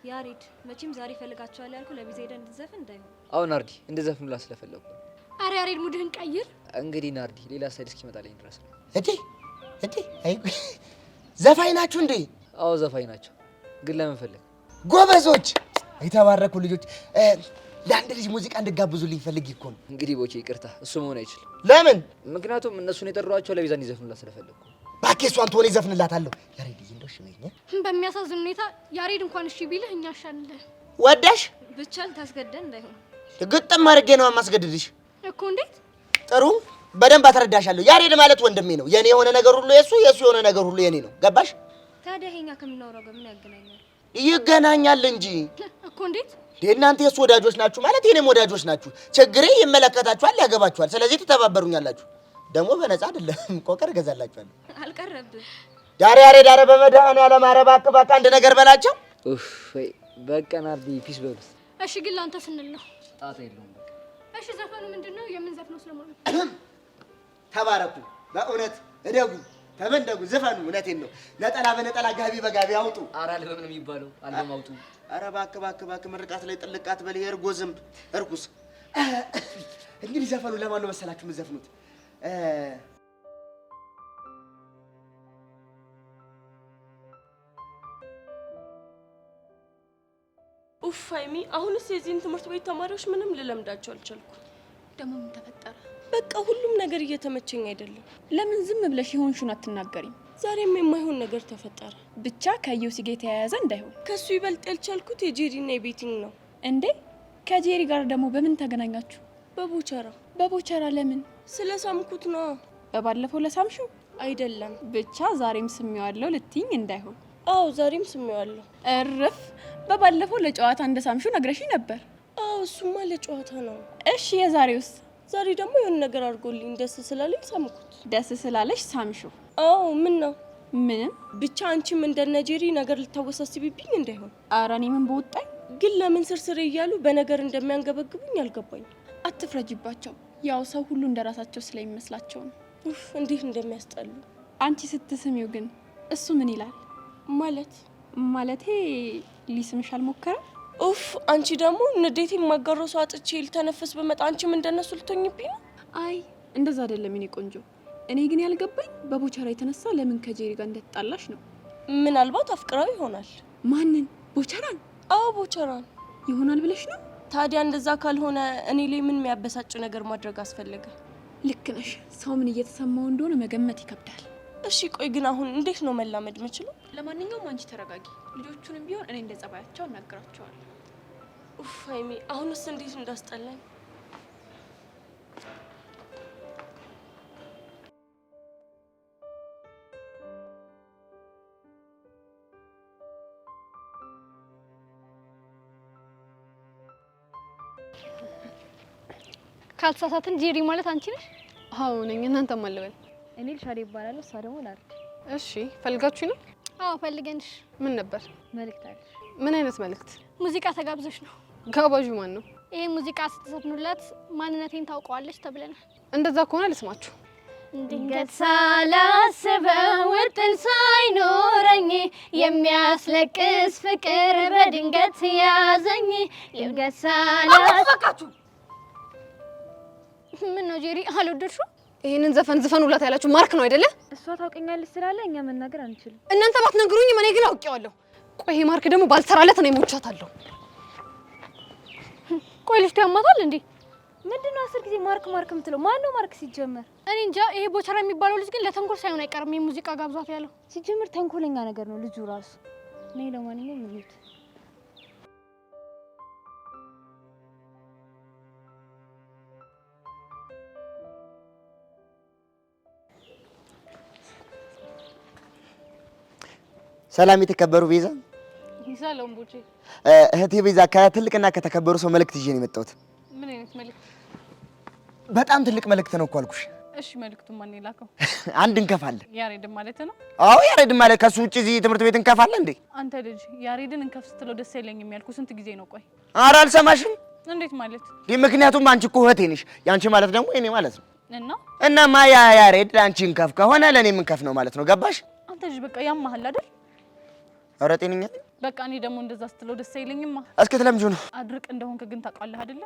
S7: ያሬድ መቼም ዛሬ ፈልጋቸዋል ያልኩ ለቢዛ ሄደን እንድትዘፍን እንዳይሆን።
S11: አሁን ናርዲ እንደዘፍኑላ ስለፈለኩ።
S7: አረ ያሬድ ሙድህን ቀይር።
S11: እንግዲህ ናርዲ ሌላ ሳይድ እስኪመጣልኝ ድረስ ነው።
S3: እንዴ አይ ዘፋኝ ናችሁ እንዴ?
S11: አዎ ዘፋኝ ናቸው። ግን ለምን ፈለግ?
S3: ጎበዞች፣ የተባረኩ ልጆች። ለአንድ ልጅ ሙዚቃ እንድጋብዙልኝ ፈልጌ እኮ ነው።
S11: እንግዲህ ቦቼ ይቅርታ፣ እሱ መሆን አይችልም።
S3: ለምን?
S11: ምክንያቱም እነሱን የጠሯቸው ለቢዛ እንዲዘፍኑላት ስለፈለኩ።
S3: እባክህ እሷን ትሆን ይዘፍንላታለሁ። ያሬድ እንደው እሺ በይኝ።
S7: በሚያሳዝን ሁኔታ ያሬድ እንኳን እሺ ቢልህ እኛ አሻንልህ።
S3: ወዳሽ
S7: ብቻ ልታስገደን እንዳይሆን
S3: ግጥም አድርጌ ነው የማስገድድሽ
S7: እኮ። እንዴት?
S3: ጥሩ በደንብ አትረዳሻለሁ። ያሬድ ማለት ወንድሜ ነው። የኔ የሆነ ነገር ሁሉ የሱ፣ የሱ የሆነ ነገር ሁሉ የኔ ነው። ገባሽ?
S7: ታዲያ ይሄኛ ከምናወራው ጋር ምን ያገናኛል?
S3: ይገናኛል እንጂ
S5: እኮ። እንዴት
S3: እናንተ የሱ ወዳጆች ናችሁ ማለት የኔም ወዳጆች ናችሁ። ችግሬ ይመለከታችኋል፣ ያገባችኋል። ስለዚህ ትተባበሩኛላችሁ። ደግሞ በነፃ አይደለም ቆቀር ገዛላችኋለሁ።
S5: አልቀረብህ
S3: ዳሬ ያሬድ ዳሬ በመድኃኒዓለም ኧረ እባክህ አንድ ነገር በላቸው።
S11: ኡፍ ወይ በቃ ናርዲ ፒስ በሉት።
S5: እሺ ግን ላንተ ስንል ነው።
S11: ጣጣ የለውም በቃ።
S5: እሺ ዘፈኑ ምንድነው? የምንዘፍነው ስለማለት
S3: ተባረኩ፣ በእውነት እደጉ፣ ተመንደጉ፣ ዘፈኑ። እውነቴን ነው። ነጠላ በነጠላ ጋቢ በጋቢ አውጡ።
S11: ኧረ አልበም ነው የሚባለው፣ አልበም አውጡ።
S3: ኧረ እባክህ ምርቃት ላይ ጥልቃት በል። የእርጎ ዝንብ እርኩስ። እንግዲህ ዘፈኑ ለማን ነው መሰላችሁ የምትዘፍኑት?
S4: ኡፍ ሀይሚ፣ አሁንስ የዚህን ትምህርት ቤት ተማሪዎች ምንም ልለምዳቸው አልቻልኩም።
S8: ደግሞ ምን ተፈጠረ?
S4: በቃ ሁሉም ነገር እየተመቸኝ አይደለም።
S2: ለምን ዝም ብለሽ የሆንሽውን አትናገሪም?
S4: ዛሬም የማይሆን ነገር ተፈጠረ።
S2: ብቻ ከዩሲ ጋር የተያያዘ እንዳይሆን።
S4: ከሱ ይበልጥ ያልቻልኩት የጄሪና የቤቲንግ ነው።
S2: እንዴ ከጄሪ ጋር ደግሞ በምን ተገናኛችሁ?
S4: በቦቸራ።
S2: በቦቸራ ለምን?
S4: ስለ ሳምኩት ነው።
S2: በባለፈው ለሳምሽው
S4: አይደለም።
S2: ብቻ ዛሬም ስሜዋለሁ ልትይኝ እንዳይሆን።
S4: አዎ ዛሬም ስሜዋለሁ።
S2: እርፍ። በባለፈው ለጨዋታ እንደሳምሽው ነግረሽኝ ነበር።
S4: አዎ እሱማ ለጨዋታ ነው።
S2: እሺ የዛሬውስ?
S4: ዛሬ ደግሞ የሆነ ነገር አድርጎልኝ ደስ ስላለኝ ሳምኩት።
S2: ደስ ስላለሽ ሳምሽው?
S4: አዎ ምን ነው?
S2: ምንም።
S4: ብቻ አንቺም እንደነ ጄሪ ነገር ልታወሳስቢብኝ እንዳይሆን።
S2: ኧረ እኔ ምን በወጣኝ።
S4: ግን ለምን ስርስር እያሉ በነገር እንደሚያንገበግቡኝ አልገባኝም።
S2: አትፍረጅባቸው። ያው ሰው ሁሉ እንደራሳቸው ስለሚመስላቸው ነው።
S4: ኡፍ እንዴት እንደሚያስጠሉ።
S2: አንቺ ስትስሚው ግን እሱ ምን ይላል? ማለቴ ሊስምሽ አልሞከረም?
S4: ኡፍ አንቺ ደግሞ ንዴቴ የማጋረው ሰው አጥቼ ልተነፈስ በመጣ አንቺም እንደነሱ ልትሆኝብኝ ነው።
S2: አይ እንደዛ አይደለም የኔ ቆንጆ። እኔ ግን ያልገባኝ በቦቸራ የተነሳ ለምን ከጄሪ ጋር እንደተጣላሽ ነው።
S4: ምናልባት አፍቅራው ይሆናል።
S2: ማንን? ቦቸራን?
S4: አዎ ቦቸራን
S2: ይሆናል ብለሽ ነው?
S4: ታዲያ እንደዛ ካልሆነ እኔ ላይ ምን የሚያበሳጭ ነገር ማድረግ አስፈለገ?
S2: ልክ ነሽ። ሰው ምን እየተሰማው እንደሆነ መገመት ይከብዳል።
S4: እሺ ቆይ ግን አሁን እንዴት ነው መላመድ የምችለው?
S2: ለማንኛውም አንቺ ተረጋጊ። ልጆቹንም ቢሆን እኔ እንደጸባያቸው እናገራቸዋለሁ።
S4: ኡፍ ሀይሚ አሁንስ እንዴት እንዳስጠላኝ።
S5: ካልተሳሳትን ጄሪ ማለት አንቺ ነሽ?
S8: አዎ ነኝ። እናንተ ማለበል?
S5: እኔ ልሻሪ ይባላል። እሷ ደግሞ ናርዲ።
S8: እሺ ፈልጋችሁ ነው?
S5: አዎ ፈልገንሽ።
S8: ምን ነበር?
S5: መልእክት አለሽ።
S8: ምን አይነት መልእክት?
S5: ሙዚቃ ተጋብዘሽ ነው።
S8: ጋባዡ ማን ነው?
S5: ይሄ ሙዚቃ ስትዘፍኑላት ማንነቴን ታውቀዋለች ተብለናል።
S8: እንደዛ ከሆነ ልስማችሁ።
S5: ድንገት ሳላስበው ውጥን ሳይኖረኝ የሚያስለቅስ ፍቅር በድንገት ያዘኝ። ድንገት ሳላስበው ምን ነው ጄሪ አልወደድሽው?
S8: ይሄንን ዘፈን ዝፈኑላት ያላችሁ ማርክ ነው አይደለ?
S9: እሷ ታውቀኛለች ስላለ እኛ መናገር አንችልም።
S8: እናንተ ባትነግሩኝ እኔ ግን አውቄዋለሁ። ቆይ ይሄ ማርክ ደግሞ ባልሰራለት ነው ሞቻታለሁ።
S5: ቆይ ልጅ ያማታል እንዴ?
S9: ምንድነው 10 ጊዜ ማርክ ማርክ የምትለው? ማን ነው ማርክ ሲጀመር?
S5: እኔ እንጃ። ይሄ ቦቸራ የሚባለው ልጅ ግን ለተንኮል ሳይሆን አይቀርም የሙዚቃ ጋብዟት ያለው።
S9: ሲጀመር ተንኮለኛ ነገር ነው ልጁ ራሱ። ነይ ለማንኛውም እንሂድ።
S3: ሰላም የተከበሩ ቤዛ።
S2: ሰላም ቡቼ።
S3: እህቴ ቤዛ ከትልቅና ከተከበሩ ሰው መልእክት ይዤ ነው የመጣሁት።
S2: ምን አይነት መልእክት?
S3: በጣም ትልቅ መልእክት ነው እኮ አልኩሽ።
S2: እሺ መልእክቱን ማን የላከው?
S3: አንድ እንከፋለን።
S2: ያሬድን ማለት ነው?
S3: አዎ ያሬድን ማለት ከሱ ውጪ እዚህ ትምህርት ቤት እንከፋለን እንዴ?
S2: አንተ ልጅ ያሬድን እንከፍ ስትለው ደስ አይለኝም ያልኩ ስንት ጊዜ ነው? ቆይ
S3: ኧረ አልሰማሽም።
S2: እንዴት ማለት?
S3: ምክንያቱም አንቺ እኮ እህቴ ነሽ። ያንቺ ማለት ደግሞ የኔ ማለት ነው።
S2: እና
S3: ያ ያሬድ ለአንቺ እንከፍ ከሆነ ለእኔ እንከፍ ነው ማለት ነው። ገባሽ?
S2: አንተ ልጅ በቃ ያማሃል አይደል?
S3: ኧረ ጤነኛ
S2: በቃ እኔ ደግሞ እንደዛ ስትለው ደስ አይለኝማ።
S3: እስኪ ትለምጂው ነው።
S2: አድርቅ እንደሆንክ ግን ታውቃለህ አይደለ?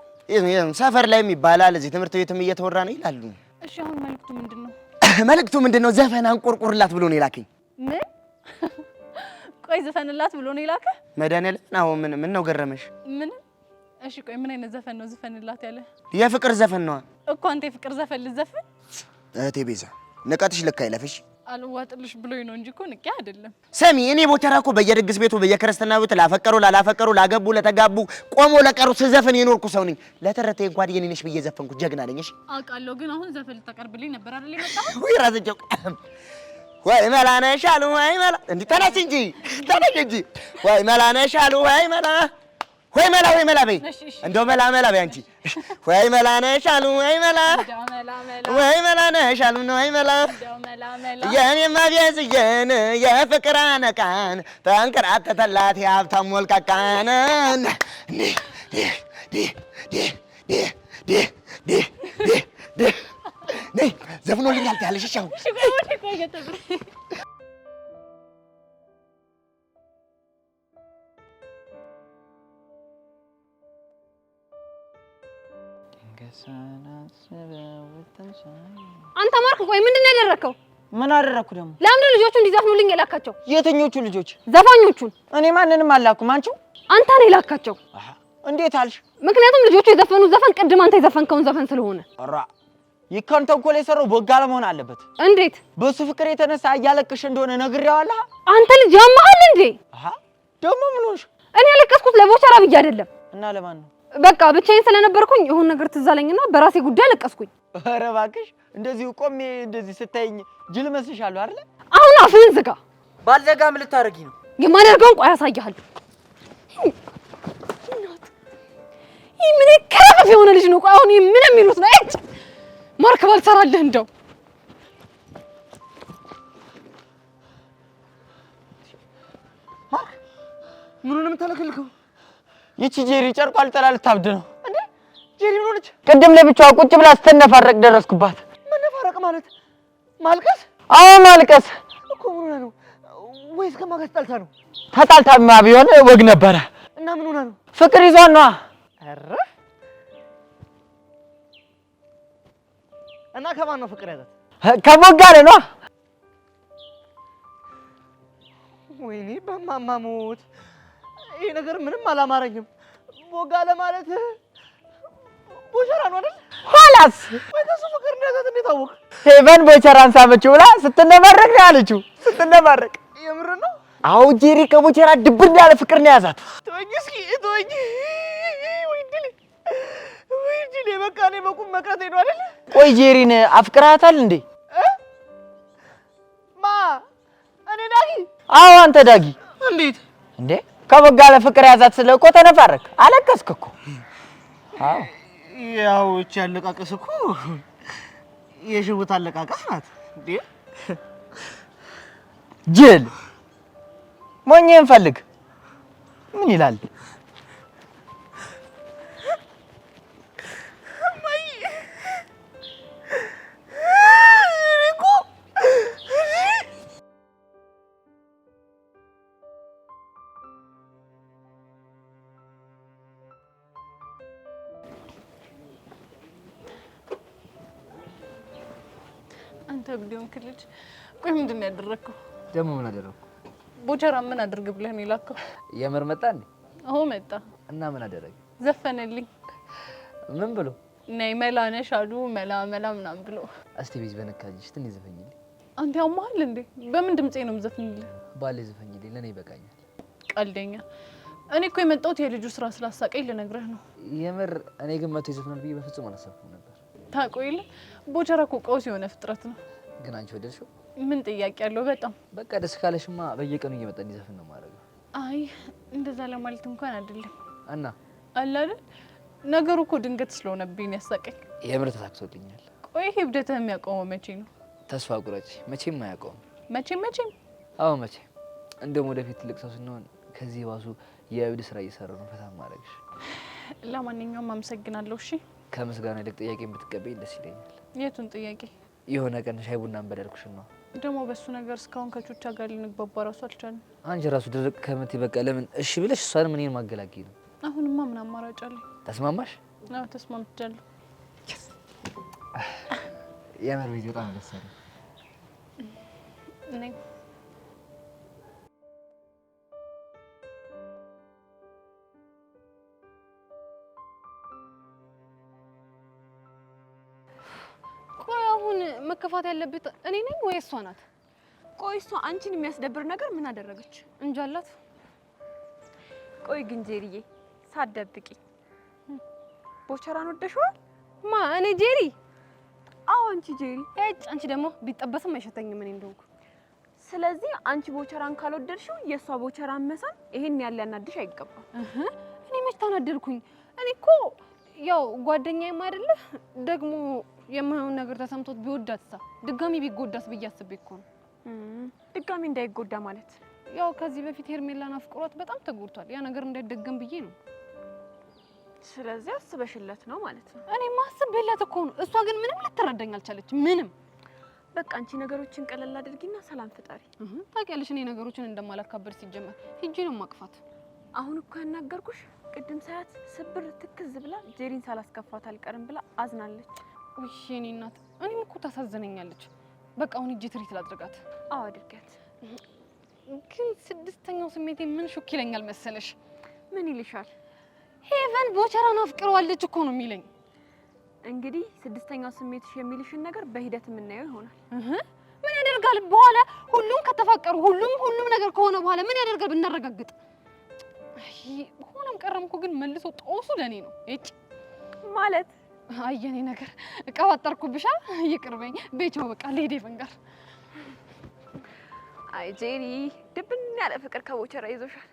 S3: ሰፈር ላይም ይባላል እዚህ ትምህርት ቤትም እየተወራ ነው ይላሉ።
S2: እሺ አሁን መልእክቱ ምንድነው?
S3: መልእክቱ ምንድነው? ዘፈን አንቆርቁርላት ብሎ ነው የላከኝ።
S2: ምን? ቆይ ዘፈንላት ብሎ ነው የላከ?
S3: መድኃኒዓለም አዎ። ምን ነው ገረመሽ?
S2: ምን? እሺ ቆይ ምን አይነት ዘፈን ነው ዘፈንላት ያለ?
S3: የፍቅር ዘፈን ነው
S2: እኮ። አንተ የፍቅር ዘፈን ልዘፈን?
S3: እህቴ ቤዛ ንቀትሽ ልክ አይለፍሽ።
S2: አልዋጥልሽ ብሎኝ ነው እንጂ እኮ ንቄ አይደለም።
S3: ሰሚ እኔ ቦቸራ እኮ በየድግስ ቤቱ በየክርስትና ቤቱ ላፈቀሩ ላላፈቀሩ ላገቡ ለተጋቡ ቆሞ ለቀሩ ስዘፍን የኖርኩ ሰው ነኝ። ለተረተ እንኳን የኔ ነሽ ብዬ ዘፈንኩ። ጀግና ነኝ። እሺ
S2: አውቃለሁ፣ ግን አሁን ዘፈን ልታቀርብልኝ ነበር አይደል የመጣው?
S3: ወይ ራስቸው ወይ መላ ነሽ አሉ ወይ መላ እንዴ ተነስ እንጂ ወይ መላ ነሽ አሉ ወይ መላ በይ እንደው መላ በይ አንቺ ወይ መላ ነሽ አሉ ወይ መላ ነሽ አሉ ወይ መላ የኔማ ቢያዝየን የፍቅር አነቃን ተንከራተተላት የሀብታም ሞልቃቃን ነይ ዘፍኖልኛል ትያለሽ። እሺ አሁን
S8: አንተ ማርክ ቆይ ምንድን ነው ያደረከው?
S10: ምን አደረኩ ደግሞ?
S8: ለምንድን ልጆቹ እንዲዘፍኑልኝ የላካቸው?
S10: የትኞቹ ልጆች?
S8: ዘፋኞቹን።
S10: እኔ ማንንም አላኩም። አንቺው?
S8: አንተ ነው የላካቸው።
S10: እንዴት አልሽ?
S8: ምክንያቱም ልጆቹ የዘፈኑት ዘፈን ቅድም አንተ የዘፈንከውን ዘፈን ስለሆነ።
S10: ኧረ ይካን ተንኮል የሰራው ቦጋለ መሆን አለበት።
S8: እንዴት?
S10: በሱ ፍቅር የተነሳ እያለቅሽ እንደሆነ ነግሬዋለሁ።
S8: አንተ ልጅ ያመሃል እንዴ?
S10: ደግሞ ምን ሆንሽ?
S8: እኔ ያለቀስኩት ለቦቸራ ብዬ አይደለም።
S10: እና ለማን ነው?
S8: በቃ ብቻዬን ስለነበርኩኝ የሆነ ነገር ትዝ አለኝና በራሴ ጉዳይ አለቀስኩኝ።
S10: ኧረ እባክሽ እንደዚህ ቆሜ እንደዚህ ስታይኝ ጅል መስልሻለሁ አይደል?
S8: አሁን አፍህን ዝጋ።
S10: ባልዘጋ ምን ልታረጊ ነው?
S8: የማደርገውን ቆይ አሳይሃለሁ። ይህ ምን ከረፈፍ የሆነ ልጅ ነው። ቆይ አሁን ምን የሚሉት ነው? እጭ ማርክ ባልሰራልህ እንደው
S10: ምኑንም ተለክልከው። ይቺ ጄሪ ጨርቋ ልጠላ ልታብድ ነው እንዴ? ጄሪ ምን ሆነች? ቅድም ለብቻዋ ቁጭ ብላ ስትነፋረቅ ደረስኩባት። መነፋረቅ ማለት ማልቀስ? አዎ ማልቀስ እኮ። ምን ሆነ ነው? ወይስ ከማን ጋር ተጣልታ ነው? ተጣልታማ ቢሆን ወግ ነበረ። እና ምን ሆነ ነው? ፍቅር ይዟን ነዋ። ኧረ እና ከማን ነው ፍቅር ያዛት? ከቦጋለ ነዋ። ወይኔ በማማሞት ይሄ ነገር ምንም አላማረኝም። ቦጋለ ማለት ቦቸራ ነው አይደል? ኋላስ ወይ ከሱ ፍቅር እንደያዛት እንዴት አወቅ? ሄቨን ቦቸራን ሳመችው ብላ ስትነማረቅ ነው ያለችው። ስትነማረቅ የምር ነው? አዎ ጄሪ ከቦቸራ ድብን ያለ ፍቅር ነው ያዛት። ተወኝ እስኪ ተወኝ። ወይ ድል በቃ እኔ በቁም መቅረቴ ነው አይደል? ቆይ ጄሪን አፍቅራታል እንዴ? ማ እኔ ዳጊ? አዎ አንተ ዳጊ። እንዴት እንዴ? ከቦጋለ ፍቅር ያዛት ስለ እኮ ተነፋረክ አለቀስክ እኮ። አዎ ያው እቺ አለቃቀስ እኮ የሽውት አለቃቀስ ናት እንዴ? ጅል ሞኝን ፈልግ። ምን ይላል?
S2: አንተ ቢሆን ክልጅ ቆይ ምንድን ነው ያደረከው?
S11: ደግሞ ምን አደረኩ?
S2: ቦቸራ ምን አድርግ ብለህ ነው የላከው?
S11: የምር መጣ እንዴ?
S2: አዎ መጣ።
S11: እና ምን አደረገ?
S2: ዘፈነልኝ።
S11: ምን ብሎ?
S2: ነይ መላ ነሽ አሉ መላ ምናምን ብሎ።
S11: እስቲ ቤዝ በነካጅሽ ትንሽ ዘፈኝልኝ።
S2: አንተ ያማሃል እንዴ? በምን ድምጼ ነው የምዘፍንልህ?
S11: ባሌ ዘፈኝልኝ፣ ለኔ ይበቃኛል።
S2: ቀልደኛ። እኔ እኮ የመጣሁት የልጁ ስራ ስላሳቀኝ ልነግርህ ነው።
S11: የምር እኔ ግን መቶ ይዘፍናል ብዬ በፍጹም አላሰብኩም ነበር።
S2: ታቆይልህ። ቦቸራ እኮ ቀውስ የሆነ ፍጥረት ነው።
S11: ግን አንቺ ወደድሽው?
S2: ምን ጥያቄ ያለው? በጣም
S11: በቃ ደስ ካለሽማ በየቀኑ እየመጣ እንዲዘፍን ነው ማድረገው።
S2: አይ እንደዛ ለማለት እንኳን አይደለም።
S11: እና
S2: አለ አይደል ነገሩ እኮ ድንገት ስለሆነብኝ ያሳቀኝ።
S11: የምር ተሳክቶልኛል።
S2: ቆይ ሂብደትህ የሚያቆመው መቼ ነው?
S11: ተስፋ ቁረጪ። መቼም አያቆምም።
S2: መቼም?
S11: አዎ መቼም። እንደውም ወደፊት ትልቅ ሰው ስንሆን ከዚህ ባሱ የእብድ ስራ እየሰራ ነው ፈታ ማድረግሽ።
S2: ለማንኛውም አመሰግናለሁ። እሺ
S11: ከምስጋና ይልቅ ጥያቄ ብትቀበይ ደስ ይለኛል።
S2: የቱን ጥያቄ?
S11: የሆነ ቀን ሻይ ቡና እንበላልኩሽ ነው።
S2: ደግሞ በሱ ነገር እስካሁን ከቾቻ ጋር ልንግባባ ራሱ አልቻልንም።
S11: አንቺ ራሱ ድርቅ ከምት በቃ ለምን እሺ ብለሽ እሷንም እኔን ማገላገል ነው።
S2: አሁንማ ምን አማራጭ አለኝ?
S11: ተስማማሽ?
S2: አዎ ተስማምቻለሁ።
S11: የምር ቤት በጣም ደስ አለኝ።
S2: እኔ
S8: ቆይ አሁን መከፋት ያለበት እኔ ነኝ ወይ እሷ ናት?
S4: ቆይ እሷ አንቺን የሚያስደብር ነገር ምን አደረገች?
S8: እንጃላት።
S4: ቆይ ግን ጄሪዬ ሳትደብቂ ቦቸራን ወደሽዋል?
S8: ማ እኔ ጄሪ?
S4: አዎ አንቺ ጄሪ።
S8: አንቺ ደግሞ ቢጠበስም አይሸተኝም እኔ እንደሆንኩ።
S4: ስለዚህ አንቺ ቦቸራን ካልወደድሽው የሷ ቦቸራን መሳም ይሄን ያለ ያናድሽ አይገባም።
S8: እኔ መች ተናደድኩኝ? እኔ እኮ ያው ጓደኛዬም አይደለ ደግሞ የማይሆን ነገር ተሰምቶት ቢወዳትሳ ድጋሚ ቢጎዳስ ብዬ አስቤ እኮ ነው።
S4: ድጋሚ እንዳይጎዳ ማለት
S8: ያው ከዚህ በፊት ሄርሜላን አፍቅሯት በጣም ተጎድቷል። ያ ነገር እንዳይደገም ብዬ ነው።
S4: ስለዚህ አስበሽለት ነው ማለት ነው?
S8: እኔ ማስበለት እኮ ነው። እሷ ግን ምንም ልትረዳኝ አልቻለች። ምንም
S4: በቃ አንቺ ነገሮችን ቀለል አድርጊና ሰላም ፍጠሪ።
S8: ታውቂያለሽ እኔ ነገሮችን እንደማላካበድ ሲጀመር ሂጂ ነው ማቅፋት።
S4: አሁን እኮ ያናገርኩሽ ቅድም ሳያት ስብር ትክዝ ብላ ጄሪን ሳላስከፋት አልቀርም ብላ አዝናለች።
S8: ውይ የኔ እናት እኔም እኮ ታሳዝነኛለች። በቃ አሁን ሂጂ ትሪት ላድርጋት።
S4: አዎ አድርጊያት።
S8: ግን ስድስተኛው ስሜቴ ምን ሹክ ይለኛል መሰለሽ?
S4: ምን ይልሻል?
S8: ሄቨን ቦቸራን አፍቅረዋለች እኮ ነው የሚለኝ።
S4: እንግዲህ ስድስተኛው ስሜትሽ የሚልሽን ነገር በሂደት የምናየው ይሆናል።
S8: ምን ያደርጋል በኋላ ሁሉም ከተፋቀሩ ሁሉም ነገር ከሆነ በኋላ ምን ያደርጋል ብናረጋግጥ? ሆነም ቀረም እኮ ግን መልሶ ጦሱ ለኔ ነው። እጭ
S4: ማለት
S8: አየኔ ነገር እቀባጠርኩብሻ። ይቅርበኝ ቤቻው በቃ ለሄደ ፈንጋር።
S4: አይ ጄሪ ድብን ያለ ፍቅር ከቦቸራ ይዞሻል።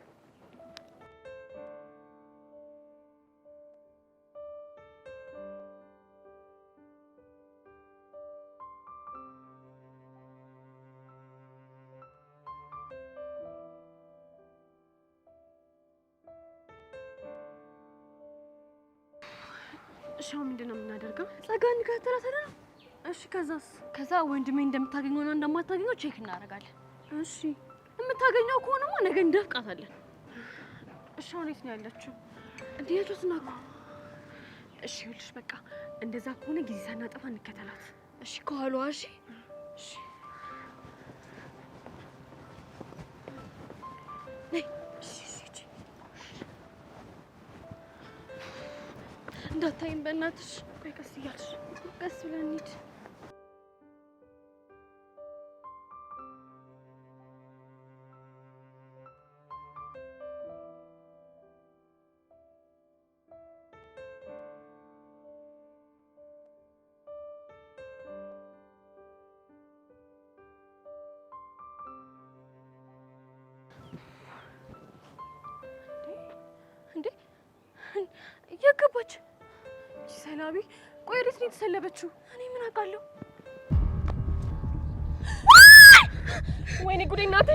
S4: እሺ ምንድን ነው የምናደርገው?
S5: ጸጋን ከተራሰረ ነው።
S4: እሺ ከዛስ?
S5: ከዛ ወንድሜ እንደምታገኘውና እንደማታገኘው ቼክ እናደርጋለን።
S4: እሺ
S5: የምታገኘው ከሆነማ ነገ እንደፍቃታለን።
S4: እሺ አሁን የት ነው ያለችው?
S5: እንዴት ነው?
S4: እሺ ይኸውልሽ በቃ እንደዛ ከሆነ ጊዜ ሳናጠፋ እንከተላት።
S5: እሺ ከኋላዋ። እሺ
S4: እሺ
S5: እንዳታይም በእናትሽ።
S4: ቆይ ቀስ እያልሽ
S5: ቀስ ብለን እንሂድ።
S4: እንዴ የገባች ሰላቢ? ቆይ ወዴት ነው የተሰለበችው?
S5: እኔ ምን አውቃለሁ?
S4: ወይኔ ጉዴ እናቴ!